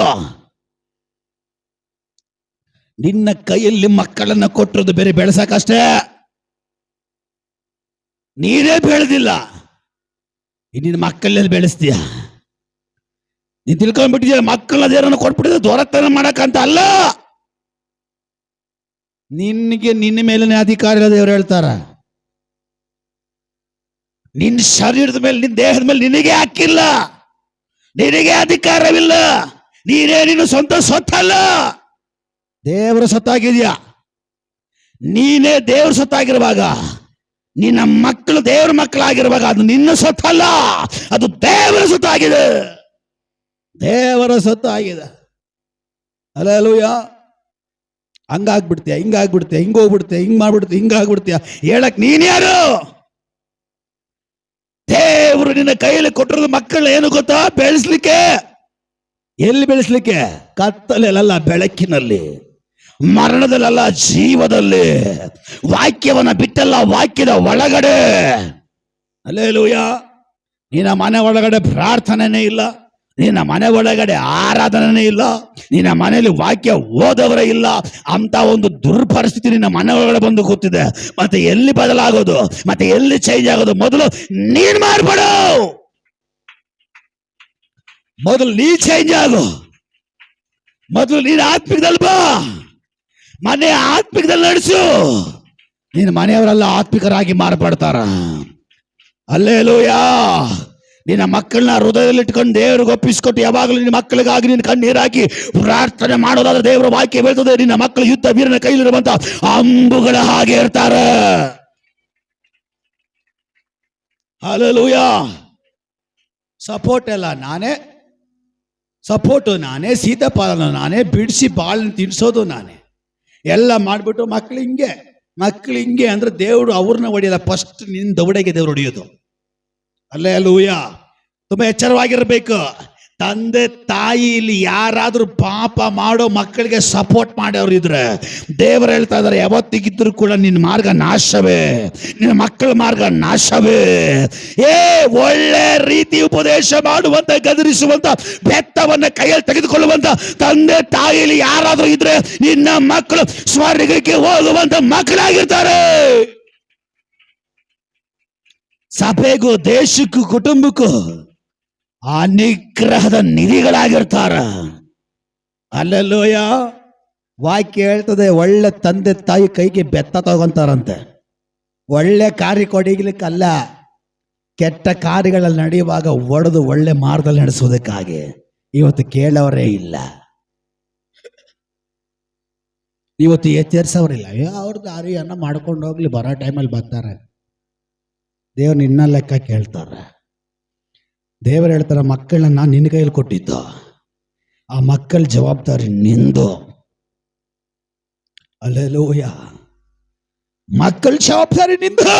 ನಿನ್ನ ಕೈಯಲ್ಲಿ ಮಕ್ಕಳನ್ನ ಕೊಟ್ಟಿರೋದು ಬೇರೆ ಬೆಳೆಸಕ್ಕಷ್ಟೇ, ನೀನೇ ಬೆಳೆದಿಲ್ಲ. ನಿನ್ನ ಮಕ್ಕಳಲ್ಲಿ ಬೆಳೆಸ್ತೀಯ. ನೀನ್ ತಿಳ್ಕೊಂಡ್ಬಿಟ್ಟಿದ್ಯಾ ಮಕ್ಕಳನ್ನ ದೇವರನ್ನ ಕೊಟ್ಬಿಟ್ಟಿದ್ರೆ ದೊರತನ ಮಾಡಕ್ಕಂತ ಅಲ್ಲ. ನಿನ್ಗೆ ನಿನ್ನ ಮೇಲೇ ಅಧಿಕಾರ ಇಲ್ಲ ದೇವರು ಹೇಳ್ತಾರ. ನಿನ್ನ ಶರೀರದ ಮೇಲೆ, ನಿನ್ನ ದೇಹದ ಮೇಲೆ ನಿನಗೆ ಹಾಕಿಲ್ಲ, ನಿನಗೆ ಅಧಿಕಾರವಿಲ್ಲ. ನೀನೇ ನಿನ್ನ ಸ್ವಂತ ಸೊತ್ತಲ್ಲ, ದೇವರ ಸೊತ್ತಾಗಿದ್ಯಾ. ನೀನೇ ದೇವ್ರ ಸೊತ್ತಾಗಿರುವಾಗ, ನಿನ್ನ ಮಕ್ಕಳು ದೇವರ ಮಕ್ಕಳಾಗಿರುವಾಗ ಅದು ನಿನ್ನ ಸೊತ್ತಲ್ಲ, ಅದು ದೇವರ ಸೊತ್ತಾಗಿದೆ. ದೇವರ ಸೊತ್ತಾಗಿದೆ. ಹಲ್ಲೆಲೂಯಾ. ಹಂಗಾಗ್ಬಿಡ್ತೀಯ, ಹಿಂಗಾಗ್ಬಿಡ್ತೀಯ, ಹಿಂಗೋಗ್ಬಿಡ್ತೀಯ, ಹಿಂಗ್ ಮಾಡ್ಬಿಡ್ತೀಯ, ಹಿಂಗಾಗ್ಬಿಡ್ತೀಯ. ಹೇಳಕ್ ನೀನ್ ಯಾರು? ದೇವರು ನಿನ್ನ ಕೈಯಲ್ಲಿ ಕೊಟ್ಟಿರೋದು ಮಕ್ಕಳು ಏನು ಗೊತ್ತಾ? ಬೆಳೆಸ್ಲಿಕ್ಕೆ. ಎಲ್ಲಿ ಬೆಳೆಸ್ಲಿಕ್ಕೆ? ಕತ್ತಲೆಲ್ಲ, ಬೆಳಕಿನಲ್ಲಿ. ಮರಣದಲ್ಲ, ಜೀವದಲ್ಲಿ. ವಾಕ್ಯವನ್ನ ಬಿಟ್ಟಲ್ಲ, ವಾಕ್ಯದ ಒಳಗಡೆ. ಹಲ್ಲೆಲೂಯ. ನಿನ್ನ ಮನೆ ಒಳಗಡೆ ಪ್ರಾರ್ಥನೆನೇ ಇಲ್ಲ, ನಿನ್ನ ಮನೆ ಒಳಗಡೆ ಆರಾಧನೆ ಇಲ್ಲ, ನಿನ್ನ ಮನೆಯಲ್ಲಿ ವಾಕ್ಯ ಓದವರೇ ಇಲ್ಲ. ಅಂತ ಒಂದು ದುರ್ಪರಿಸ್ಥಿತಿ ನಿನ್ನ ಮನೆ ಒಳಗಡೆ ಬಂದು ಕೂತಿದೆ. ಮತ್ತೆ ಎಲ್ಲಿ ಬದಲಾಗೋದು? ಮತ್ತೆ ಎಲ್ಲಿ ಚೇಂಜ್ ಆಗೋದು? ಮೊದಲು ನೀನ್ ಮಾಡ್ಬೇಡ. ಮೊದಲು ನೀ ಚೇಂಜ್ ಆಗು. ಮೊದಲು ನೀನು ಆತ್ಮಿಕದಲ್ಲಿ ಬಾ. ಮನೆ ಆತ್ಮಿಕದಲ್ಲಿ ನಡೆಸು. ನಿನ್ನ ಮನೆಯವರೆಲ್ಲ ಆತ್ಮಿಕರಾಗಿ ಮಾರ್ಪಡ್ತಾರ. ಹಲ್ಲೆಲೂಯ. ನಿನ್ನ ಮಕ್ಕಳನ್ನ ಹೃದಯದಲ್ಲಿ ಇಟ್ಕೊಂಡು ದೇವರಿಗೆ ಒಪ್ಪಿಸ್ಕೊಟ್ಟು ಯಾವಾಗಲೂ ನಿನ್ನ ಮಕ್ಕಳಿಗಾಗಿ ನಿನ್ನ ಕಣ್ಣೀರಾಕಿ ಪ್ರಾರ್ಥನೆ ಮಾಡೋದಾದ್ರೆ ದೇವರ ವಾಕ್ಯ ಹೇಳ್ತದೆ, ನಿನ್ನ ಮಕ್ಕಳು ಯುದ್ಧ ವೀರನ ಕೈಲಿರುವಂತ ಅಂಬುಗಳ ಹಾಗೆ ಇರ್ತಾರೆ. ಹಲ್ಲೆಲೂಯ. ಸಪೋರ್ಟ್ ಎಲ್ಲ ನಾನೇ, ಸಪೋರ್ಟು ನಾನೇ, ಸೀತಾಫಲನ ನಾನೇ, ಬಿಡಿಸಿ ಬಾಳನ್ನ ತಿನ್ಸೋದು ನಾನೇ, ಎಲ್ಲ ಮಾಡ್ಬಿಟ್ಟು ಮಕ್ಳು ಹಿಂಗೆ ಅಂದ್ರೆ ದೇವರು ಅವ್ರನ್ನ ಹೊಡೆಯಲ್ಲ, ಫಸ್ಟ್ ನಿನ್ನ ದೌಡೆಗೆ ದೇವ್ರು ಹೊಡೆಯೋದು. ಹಲ್ಲೆಲೂಯ. ತುಂಬಾ ಎಚ್ಚರವಾಗಿರ್ಬೇಕು. ತಂದೆ ತಾಯಿ ಇಲ್ಲಿ ಯಾರಾದ್ರೂ ಪಾಪ ಮಾಡೋ ಮಕ್ಕಳಿಗೆ ಸಪೋರ್ಟ್ ಮಾಡೋರು ಇದ್ರೆ ದೇವರು ಹೇಳ್ತಾ ಇದ್ದಾರೆ, ಯಾವತ್ತಿಗಿದ್ರು ಕೂಡ ನಿನ್ನ ಮಾರ್ಗ ನಾಶವೇ, ನಿನ್ನ ಮಕ್ಕಳ ಮಾರ್ಗ ನಾಶವೇ. ಒಳ್ಳೆ ರೀತಿ ಉಪದೇಶ ಮಾಡುವಂತ, ಗದರಿಸುವಂತ, ಬೆತ್ತವನ್ನ ಕೈಯಲ್ಲಿ ತೆಗೆದುಕೊಳ್ಳುವಂತ ತಂದೆ ತಾಯಿಲಿ ಯಾರಾದ್ರೂ ಇದ್ರೆ ನಿನ್ನ ಮಕ್ಕಳು ಸ್ವರ್ಗಕ್ಕೆ ಹೋಗುವಂತ ಮಕ್ಕಳಾಗಿರ್ತಾರೆ. ಸಭೆಗೂ, ದೇಶಕ್ಕೂ, ಕುಟುಂಬಕ್ಕೂ ಅನುಗ್ರಹದ ನಿಧಿಗಳಾಗಿರ್ತಾರ. ಹಲ್ಲೆಲೂಯ. ವಾಕ್ಯ ಹೇಳ್ತದೆ, ಒಳ್ಳೆ ತಂದೆ ತಾಯಿ ಕೈಗೆ ಬೆತ್ತ ತಗೊಂತಾರಂತೆ. ಒಳ್ಳೆ ಕಾರ್ಯ ಕೊಡಿಗ್ಲಿಕ್ಕಲ್ಲ, ಕೆಟ್ಟ ಕಾರ್ಯಗಳಲ್ಲಿ ನಡೆಯುವಾಗ ಒಡೆದು ಒಳ್ಳೆ ಮಾರ್ಗದಲ್ಲಿ ನಡೆಸೋದಕ್ಕಾಗಿ. ಇವತ್ತು ಕೇಳೋರೇ ಇಲ್ಲ, ಇವತ್ತು ಎಚ್ಚರಿಸೋರಿಲ್ಲ. ಅವ್ರ ದಾರಿಯನ್ನ ಮಾಡ್ಕೊಂಡು ಹೋಗ್ಲಿ, ಬರೋ ಟೈಮಲ್ಲಿ ಬರ್ತಾರೆ. ದೇವ್ರು ನಿನ್ನ ಲೆಕ್ಕ ಕೇಳ್ತಾರೆ. ದೇವರು ಹೇಳ್ತಾರೆ, ಮಕ್ಕಳನ್ನ ನಿನ್ನ ಕೈಯಲ್ಲಿ ಕೊಟ್ಟಿದ್ದು, ಆ ಮಕ್ಕಳ ಜವಾಬ್ದಾರಿ ನಿಂದು. ಹಲ್ಲೆಲೂಯ. ಮಕ್ಕಳ ಜವಾಬ್ದಾರಿ ನಿಂದು.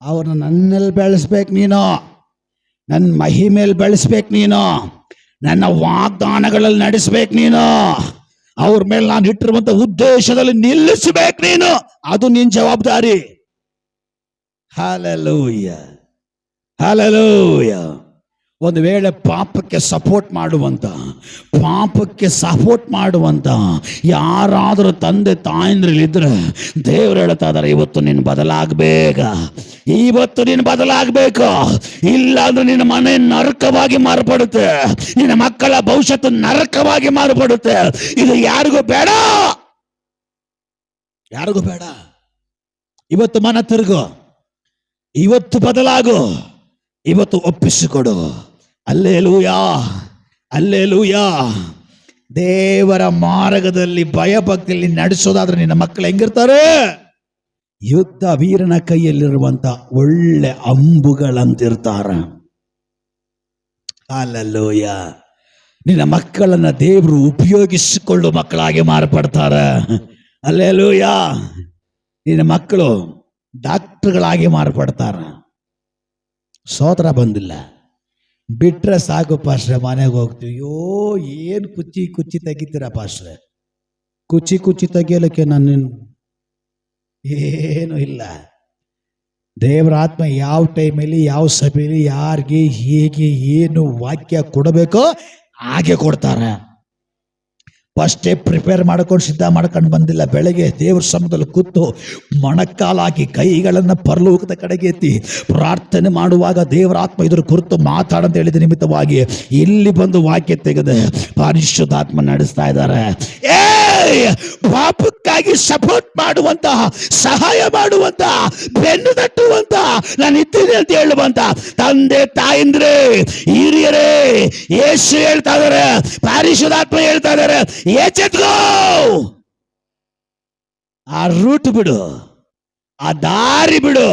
ಅವ್ರನ್ನ ನನ್ನಲ್ಲಿ ಬೆಳೆಸ್ಬೇಕು ನೀನು, ನನ್ನ ಮಹಿಮೇಲೆ ಬೆಳೆಸ್ಬೇಕು ನೀನು, ನನ್ನ ವಾಗ್ದಾನಗಳಲ್ಲಿ ನಡೆಸ್ಬೇಕು ನೀನು, ಅವ್ರ ಮೇಲೆ ನಾನು ಇಟ್ಟಿರುವಂತ ಉದ್ದೇಶದಲ್ಲಿ ನಿಲ್ಲಿಸಬೇಕು ನೀನು. ಅದು ನಿನ್ನ ಜವಾಬ್ದಾರಿ. Hallelujah, hallelujah. ಒಂದು ವೇಳೆ ಪಾಪಕ್ಕೆ ಸಪೋರ್ಟ್ ಮಾಡುವಂತ ಯಾರಾದರೂ ತಂದೆ ತಾಯಂದ್ರಿದ್ರೆ ದೇವರು ಹೇಳ್ತಾ ಇದ್ದಾರೆ, ಇವತ್ತು ನೀನು ಬದಲಾಗಬೇಕು. ಇಲ್ಲ ಅಂದ್ರೆ ನಿನ್ನ ಮನೆ ನರಕವಾಗಿ ಮಾರ್ಪಡುತ್ತೆ, ನಿನ್ನ ಮಕ್ಕಳ ಭವಿಷ್ಯತ್ತು ನರಕವಾಗಿ ಮಾರ್ಪಡುತ್ತೆ. ಇದು ಯಾರಿಗೂ ಬೇಡ. ಇವತ್ತು ಮನ ತಿರುಗು, ಇವತ್ತು ಬದಲಾಗು, ಇವತ್ತು ಒಪ್ಪಿಸಿಕೊಡು. Hallelujah, hallelujah. ದೇವರ ಮಾರ್ಗದಲ್ಲಿ ಭಯಭಕ್ತಿಯಲ್ಲಿ ನಡೆಸೋದಾದ್ರೆ ನಿನ್ನ ಮಕ್ಕಳು ಹೆಂಗಿರ್ತಾರೆ? ಯುದ್ಧ ವೀರನ ಕೈಯಲ್ಲಿರುವಂತ ಒಳ್ಳೆ ಅಂಬುಗಳಂತಿರ್ತಾರ. ಹಲ್ಲೆಲೂಯಾ. ನಿನ್ನ ಮಕ್ಕಳನ್ನ ದೇವರು ಉಪಯೋಗಿಸಿಕೊಳ್ಳೋ ಮಕ್ಕಳಾಗಿ ಮಾರ್ಪಡ್ತಾರ. ಹಲ್ಲೆಲೂಯಾ. ನಿನ್ನ ಮಕ್ಕಳು ಡಾಕ್ಟರ್ಗಳಾಗಿ ಮಾರ್ಪಡ್ತಾರ. ಸೋದರ ಬಂದಿಲ್ಲ, ಬಿಟ್ರೆ ಸಾಕು ಪಾಸ್ಟ್ರೆ, ಮನೆಗೆ ಹೋಗ್ತೀವಿ. ಏನು ಕುಚ್ಚಿ ತೆಗಿತೀರ ಪಾಸ್ಟ್ರೆ? ಕುಚ್ಚಿ ತೆಗಿಯಲಿಕ್ಕೆ ನಾನು ಏನು ಇಲ್ಲ. ದೇವರ ಆತ್ಮ ಯಾವ ಟೈಮಲ್ಲಿ, ಯಾವ ಸಭೆಯಲ್ಲಿ, ಯಾರಿಗೆ ಹೇಗೆ ಏನು ವಾಕ್ಯ ಕೊಡಬೇಕೋ ಹಾಗೆ ಕೊಡ್ತಾರೆ. ಫಸ್ಟೇ ಪ್ರಿಪೇರ್ ಮಾಡ್ಕೊಂಡು ಸಿದ್ಧ ಮಾಡ್ಕೊಂಡು ಬಂದಿಲ್ಲ. ಬೆಳಗ್ಗೆ ದೇವ್ರ ಸಮಯದಲ್ಲಿ ಕೂತು ಮೊಣಕಾಲಾಗಿ ಕೈಗಳನ್ನು ಪರಲೋಕದ ಕಡೆಗೆ ಎತ್ತಿ ಪ್ರಾರ್ಥನೆ ಮಾಡುವಾಗ ದೇವರ ಆತ್ಮ ಇದ್ರ ಕುರಿತು ಮಾತಾಡಂತ ಹೇಳಿದ ನಿಮಿತ್ತವಾಗಿ ಇಲ್ಲಿ ಬಂದು ವಾಕ್ಯ ತೆಗೆದು ಪರಿಶುದ್ಧಾತ್ಮ ನಡೆಸ್ತಾ ಇದ್ದಾರೆ. ಪಾಪಕ್ಕಾಗಿ ಸಪೋರ್ಟ್ ಮಾಡುವಂತಹ, ಸಹಾಯ ಮಾಡುವಂತಹ, ಬೆನ್ನು ತಟ್ಟುವಂತ, ನಾನು ಇದ್ದೀನಿ ಅಂತ ಹೇಳುವಂತ ತಂದೆ ತಾಯಿಂದ್ರೆ, ಹಿರಿಯರೇ, ಯೇಸು ಹೇಳ್ತಾ ಇದ್ದಾರೆ, ಪರಿಶುದ್ಧಾತ್ಮ ಹೇಳ್ತಾ ಇದ್ದಾರೆ, ಎಚ್ಚೆತ್ಕೋ. ಆ ರೂಟ್ ಬಿಡು, ಆ ದಾರಿ ಬಿಡು.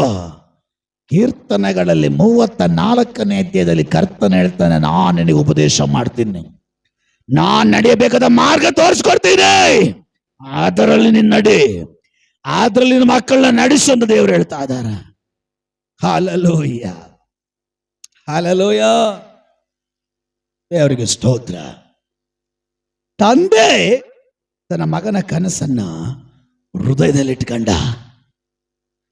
ಕೀರ್ತನೆಗಳಲ್ಲಿ 34ನೇ ಅಧ್ಯಾಯದಲ್ಲಿ ಕರ್ತನ ಹೇಳ್ತಾನೆ, ನಾನು ನಿನಗೆ ಉಪದೇಶ ಮಾಡ್ತೀನಿ, ನಾನು ನಡೆಯಬೇಕಾದ ಮಾರ್ಗ ತೋರಿಸ್ಕೊಡ್ತೀನಿ. ಅದರಲ್ಲಿ ನಿನ್ನ ನಡಿ, ಅದರಲ್ಲಿ ನಿನ್ನ ಮಕ್ಕಳನ್ನ ನಡೆಸು ಅಂತ ದೇವರು ಹೇಳ್ತಾ ಇದಾರ. ಹಲ್ಲೆಲೂಯಾ, ಹಲ್ಲೆಲೂಯಾ, ದೇವರಿಗೆ ಸ್ತೋತ್ರ. ತಂದೆ ತನ್ನ ಮಗನ ಕನಸನ್ನ ಹೃದಯದಲ್ಲಿಟ್ಕೊಂಡ,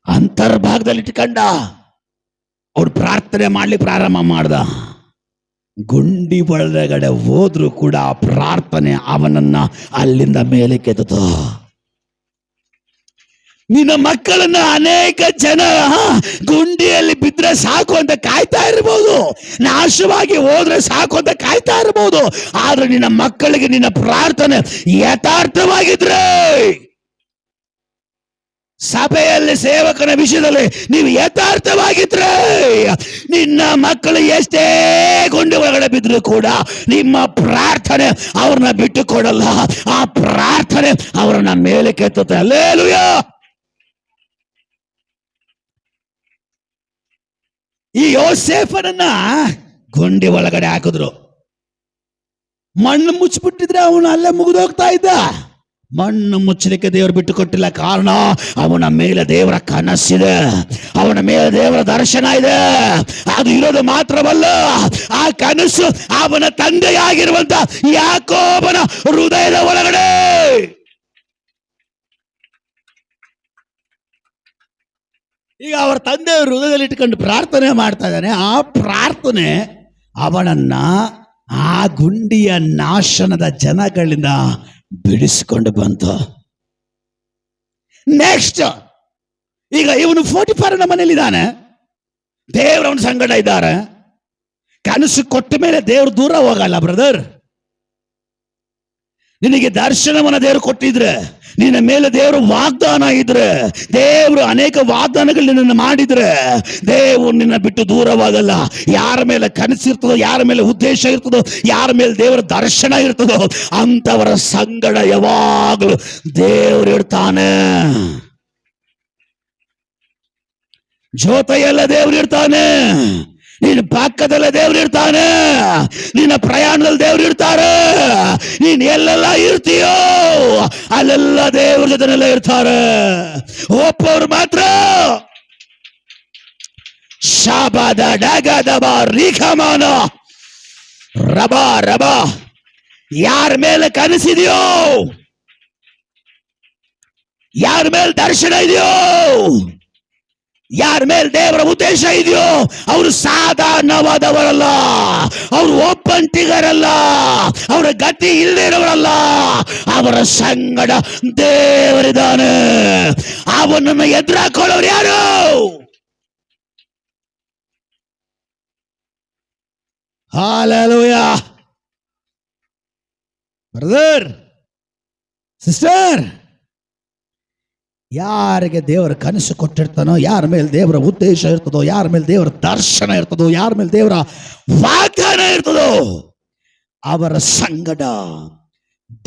ಅಂತರ್ಭಾಗದಲ್ಲಿಟ್ಕೊಂಡ. ಅವ್ರು ಪ್ರಾರ್ಥನೆ ಮಾಡ್ಲಿಕ್ಕೆ ಪ್ರಾರಂಭ ಮಾಡ್ದ. ಗುಂಡಿ ಒಳಗಡೆ ಹೋದ್ರು ಕೂಡ ಆ ಪ್ರಾರ್ಥನೆ ಅವನನ್ನ ಅಲ್ಲಿಂದ ಮೇಲೆ ಕೆತ್ತಿತು. ನಿನ್ನ ಮಕ್ಕಳನ್ನ ಅನೇಕ ಜನ ಗುಂಡಿಯಲ್ಲಿ ಬಿದ್ರೆ ಸಾಕು ಅಂತ ಕಾಯ್ತಾ ಇರಬಹುದು, ನಾಶವಾಗಿ ಹೋದ್ರೆ ಸಾಕು ಅಂತ ಕಾಯ್ತಾ ಇರಬಹುದು. ಆದ್ರೆ ನಿನ್ನ ಮಕ್ಕಳಿಗೆ ನಿನ್ನ ಪ್ರಾರ್ಥನೆ ಯಥಾರ್ಥವಾಗಿದ್ರೆ, ಸಭೆಯಲ್ಲಿ ಸೇವಕನ ವಿಷಯದಲ್ಲಿ ನೀವು ಯಥಾರ್ಥವಾಗಿದ್ರೆ, ನಿನ್ನ ಮಕ್ಕಳು ಎಷ್ಟೇ ಗುಂಡಿ ಒಳಗಡೆ ಬಿದ್ರು ಕೂಡ ನಿಮ್ಮ ಪ್ರಾರ್ಥನೆ ಅವ್ರನ್ನ ಬಿಟ್ಟು ಕೊಡಲ್ಲ. ಆ ಪ್ರಾರ್ಥನೆ ಅವರನ್ನ ಮೇಲೆ ಕೆತ್ತುತ್ತೆ. ಹಲ್ಲೆಲೂಯಾ. ಈ ಯೋಸೇಫನನ್ನ ಗುಂಡಿ ಒಳಗಡೆ ಹಾಕಿದ್ರು. ಮಣ್ಣು ಮುಚ್ಚಿಬಿಟ್ಟಿದ್ರೆ ಅವನು ಅಲ್ಲೇ ಮುಗಿದೋಗ್ತಾ ಇದ್ದ. ಮಣ್ಣು ಮುಚ್ಚಲಿಕ್ಕೆ ದೇವರು ಬಿಟ್ಟು ಕೊಟ್ಟಿಲ್ಲ. ಕಾರಣ ಅವನ ಮೇಲೆ ದೇವರ ಕನಸಿದೆ, ಅವನ ಮೇಲೆ ದೇವರ ದರ್ಶನ ಇದೆ. ಅದು ಇರೋದು ಮಾತ್ರವಲ್ಲ, ಆ ಕನಸು ಅವನ ತಂದೆಯಾಗಿರುವಂತ ಯಾಕೋಬನ ಹೃದಯದ ಒಳಗಡೆ. ಈಗ ಅವರ ತಂದೆ ಹೃದಯದಲ್ಲಿ ಇಟ್ಕೊಂಡು ಪ್ರಾರ್ಥನೆ ಮಾಡ್ತಾ ಇದ್ದಾನೆ. ಆ ಪ್ರಾರ್ಥನೆ ಅವನನ್ನ ಆ ಗುಂಡಿಯ ನಾಶನದ ಜನಗಳಿಂದ ಬಿಡಿಸಿಕೊಂಡು ಬಂತು. ನೆಕ್ಸ್ಟ್, ಈಗ ಇವನು 44 ಮನೇಲಿದ್ದಾನೆ. ದೇವ್ರ ಅವನ ಸಂಗಡ ಇದ್ದಾರೆ. ಕನಸು ಕೊಟ್ಟ ಮೇಲೆ ದೇವ್ರು ದೂರ ಹೋಗಲ್ಲ ಬ್ರದರ್. ನಿನಗೆ ದರ್ಶನವನ್ನ ದೇವರು ಕೊಟ್ಟಿದ್ರೆ, ನಿನ್ನ ಮೇಲೆ ದೇವರು ವಾಗ್ದಾನ ಇದ್ರೆ, ದೇವರು ಅನೇಕ ವಾಗ್ದಾನಗಳು ನಿನ್ನನ್ನು ಮಾಡಿದ್ರೆ, ದೇವರು ನಿನ್ನ ಬಿಟ್ಟು ದೂರವಾಗಲ್ಲ. ಯಾರ ಮೇಲೆ ಕನಸಿರ್ತದೋ, ಯಾರ ಮೇಲೆ ಉದ್ದೇಶ ಇರ್ತದೋ, ಯಾರ ಮೇಲೆ ದೇವರ ದರ್ಶನ ಇರ್ತದೋ ಅಂತವರ ಸಂಗಡ ಯಾವಾಗಲೂ ದೇವರು ಇರ್ತಾನೆ. ಜೊತೆಯೆಲ್ಲ ದೇವರು ಇರ್ತಾನೆ. ನಿನ್ನ ಪಕ್ಕದಲ್ಲೇ ದೇವ್ರು ಇರ್ತಾನೆ. ನಿನ್ನ ಪ್ರಯಾಣದಲ್ಲಿ ದೇವ್ರು ಇರ್ತಾರೆ. ನೀನ್ ಎಲ್ಲೆಲ್ಲ ಇರ್ತೀಯೋ ಅಲ್ಲೆಲ್ಲ ದೇವ್ರ ಜೊತೆನೆಲ್ಲ ಇರ್ತಾರೆ. ಒಪ್ಪವ್ರು ಮಾತ್ರ ಶಾಬಾದ ಡಗದಬ ರೀಖಮಾನ ರಬ ರಬ. ಯಾರ ಮೇಲೆ ಕನಸಿದೆಯೋ, ಯಾರ ಮೇಲೆ ದರ್ಶನ ಇದೆಯೋ, ಯಾರ ಮೇಲೆ ದೇವರ ಉದ್ದೇಶ ಇದೆಯೋ ಅವರು ಸಾಧಾರಣವಾದವರಲ್ಲ, ಅವರು ಒಬ್ಬಂಟಿಗರಲ್ಲ, ಅವರ ಗತಿ ಇಲ್ಲದೆ ಇರೋವರಲ್ಲ. ಅವರ ಸಂಗಡ ದೇವರಿದ್ದಾನೆ. ಅವನನ್ನು ಎದುರಾಕೊಳ್ಳೋರು ಯಾರು? ಹಲ್ಲೆಲೂಯಾ. ಬ್ರದರ್, ಸಿಸ್ಟರ್, ಯಾರಿಗೆ ದೇವರ ಕನಸು ಕೊಟ್ಟಿರ್ತಾನೋ, ಯಾರ ಮೇಲೆ ದೇವರ ಉದ್ದೇಶ ಇರ್ತದೋ, ಯಾರ ಮೇಲೆ ದೇವರ ದರ್ಶನ ಇರ್ತದೋ, ಯಾರ ಮೇಲೆ ದೇವರ ವಾಗ್ದಾನ ಇರ್ತದೋ ಅವರ ಸಂಗಡ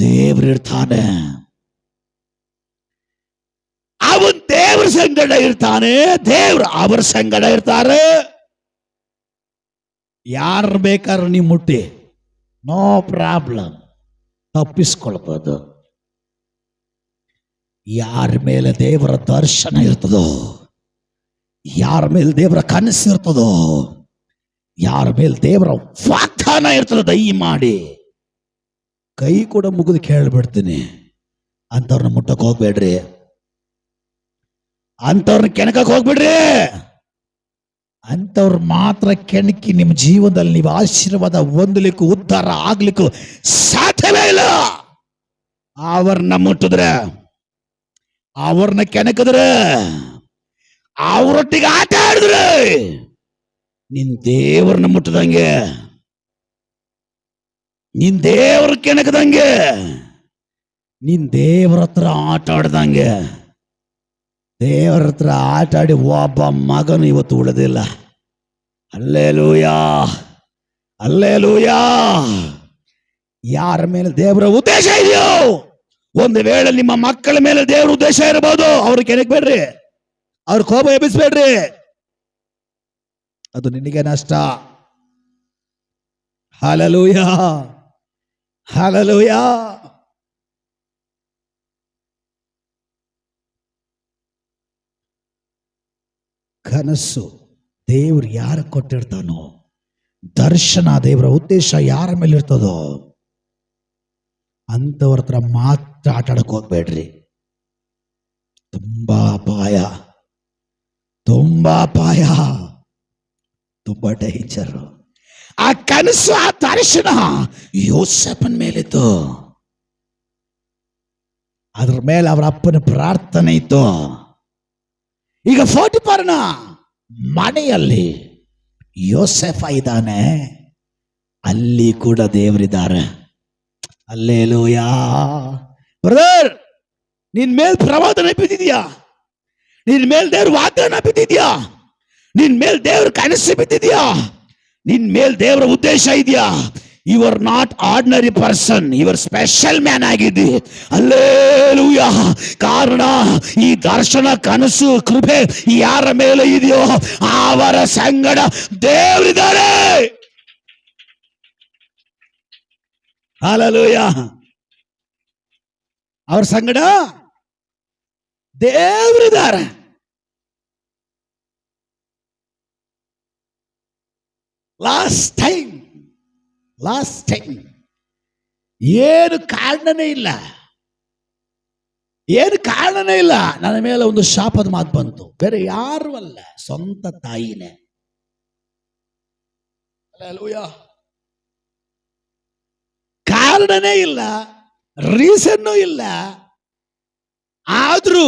ದೇವರಿರ್ತಾನೆ. ಅವನ್ ದೇವರ ಸಂಗಡ ಇರ್ತಾನೆ, ದೇವ್ರು ಅವರ ಸಂಗಡ ಇರ್ತಾರೆ. ಯಾರು ಬೇಕಾದ್ರೂ ನೀವು ಮುಟ್ಟಿ, ನೋ ಪ್ರಾಬ್ಲಮ್, ತಪ್ಪಿಸ್ಕೊಳ್ಬೋದು. ಯಾರ ಮೇಲೆ ದೇವರ ದರ್ಶನ ಇರ್ತದೋ, ಯಾರ ಮೇಲೆ ದೇವರ ಕನಸು ಇರ್ತದೋ, ಯಾರ ಮೇಲೆ ದೇವರ ವಾಗ್ದಾನ ಇರ್ತದೋ, ದಯಮಾಡಿ ಕೈ ಕೂಡ ಮುಗಿದು ಕೇಳ್ಬಿಡ್ತೀನಿ, ಅಂಥವ್ರನ್ನ ಮುಟ್ಟಕ್ಕೆ ಹೋಗ್ಬೇಡ್ರಿ, ಅಂಥವ್ರನ್ನ ಕೆಣಕಕ್ಕೆ ಹೋಗ್ಬಿಡ್ರಿ. ಅಂಥವ್ರು ಮಾತ್ರ ಕೆಣಕಿ ನಿಮ್ಮ ಜೀವನದಲ್ಲಿ ನೀವು ಆಶೀರ್ವಾದ ಹೊಂದಲಿಕ್ಕೂ ಉದ್ಧಾರ ಆಗ್ಲಿಕ್ಕೂ ಸಾಧ್ಯವೇ ಇಲ್ಲ. ಅವ್ರನ್ನ ಮುಟ್ಟಿದ್ರೆ, ಅವ್ರನ್ನ ಕೆಣಕಿದ್ರೆ, ಅವರೊಟ್ಟಿಗೆ ಆಟ ಆಡಿದ್ರೆ ನಿನ್ ದೇವರನ್ನ ಮುಟ್ಟದಂಗೆ, ನಿನ್ ದೇವರ ಕೆಣಕದಂಗೆ, ನಿನ್ ದೇವರ ಹತ್ರ ಆಟ ಆಡ್ದಂಗೆ. ದೇವರ ಹತ್ರ ಆಟ ಆಡಿ ಒಬ್ಬ ಮಗನು ಇವತ್ತು ಉಳಿದಿಲ್ಲ. Hallelujah, hallelujah. ಯಾರ ಮೇಲೆ ದೇವರ ಉದ್ದೇಶ ಇದೆಯೋ, ಒಂದು ವೇಳೆ ನಿಮ್ಮ ಮಕ್ಕಳ ಮೇಲೆ ದೇವರ ಉದ್ದೇಶ ಇರಬಹುದು, ಅವ್ರಿಗೆ ಕೆಣಕಬೇಡ್ರಿ, ಅವ್ರ ಕೋಪ ಎಬ್ಬಿಸ್ಬೇಡ್ರಿ, ಅದು ನಿನಗೆ ನಷ್ಟ. Hallelujah, hallelujah. ಕನಸು ದೇವ್ರು ಯಾರು ಕೊಟ್ಟಿರ್ತಾನೋ, ದರ್ಶನ ದೇವರ ಉದ್ದೇಶ ಯಾರ ಮೇಲೆ ಇರ್ತದೋ ಅಂಥವ್ರ ಹತ್ರ ಮಾತ್ರ ಆಟ ಆಡಕ್ಕೆ ಹೋಗ್ಬೇಡ್ರಿ. ತುಂಬಾ ಅಪಾಯ, ತುಂಬಾ ಅಪಾಯ, ತುಂಬಾ ಡೇಂಜರ್. ಆ ಕನಸು, ಆ ದರ್ಶನ ಯೋಸೇಫನ ಮೇಲಿತ್ತು. ಅದ್ರ ಮೇಲೆ ಅವರ ಅಪ್ಪನ ಪ್ರಾರ್ಥನೆ ಇತ್ತು. ಈಗ ಪೋಟಿಫರನ ಮನೆಯಲ್ಲಿ ಯೋಸೇಫ ಇದ್ದಾನೆ, ಅಲ್ಲಿ ಕೂಡ ದೇವರಿದ್ದಾರೆ. ಹಲ್ಲೆಲೂಯಾ. ಬ್ರದರ್, ನಿನ್ ಮೇಲ್ ಪ್ರವಾದನೆ ಬಿದ್ದಿದ್ಯಾ, ನಿನ್ ಮೇಲ್ ದೇವ್ರ ವಾಗ್ದಾನ ಬಿದ್ದಿದ್ಯಾ, ನಿನ್ ಮೇಲ್ ದೇವ್ರ ಕನಸು ಬಿದ್ದಿದ್ಯಾ, ನಿನ್ ಮೇಲ್ ದೇವರ ಉದ್ದೇಶ ಇದೆಯಾ? You are not ordinary person, you are special man ಆಗಿದ್ದಿ. ಹಲ್ಲೆಲೂಯಾ. ಕಾರಣ ಈ ದರ್ಶನ, ಕನಸು, ಕೃಪೆ ಯಾರ ಮೇಲೆ ಇದೆಯೋ ಅವರ ಸಂಗಡ ದೇವರಿದ್ದಾರೆ. ಹಲ್ಲೆಲೂಯಾ. ಅವ್ರ ಸಂಗಡ ದೇವರಿದ್ದಾರೆ. ಲಾಸ್ಟ್ ಟೈಮ್ ಏನು ಕಾರಣನೇ ಇಲ್ಲ, ಏನು ಕಾರಣನೇ ಇಲ್ಲ. ನನ್ನ ಮೇಲೆ ಒಂದು ಶಾಪದ ಮಾತು ಬಂತು. ಬೇರೆ ಯಾರು ಅಲ್ಲ, ಸ್ವಂತ ತಾಯಿನೇ. ಹಲ್ಲೆಲೂಯಾ. ಕಾರಣನೇ ಇಲ್ಲ, ರೀಸನ್ನೂ ಇಲ್ಲ. ಆದ್ರೂ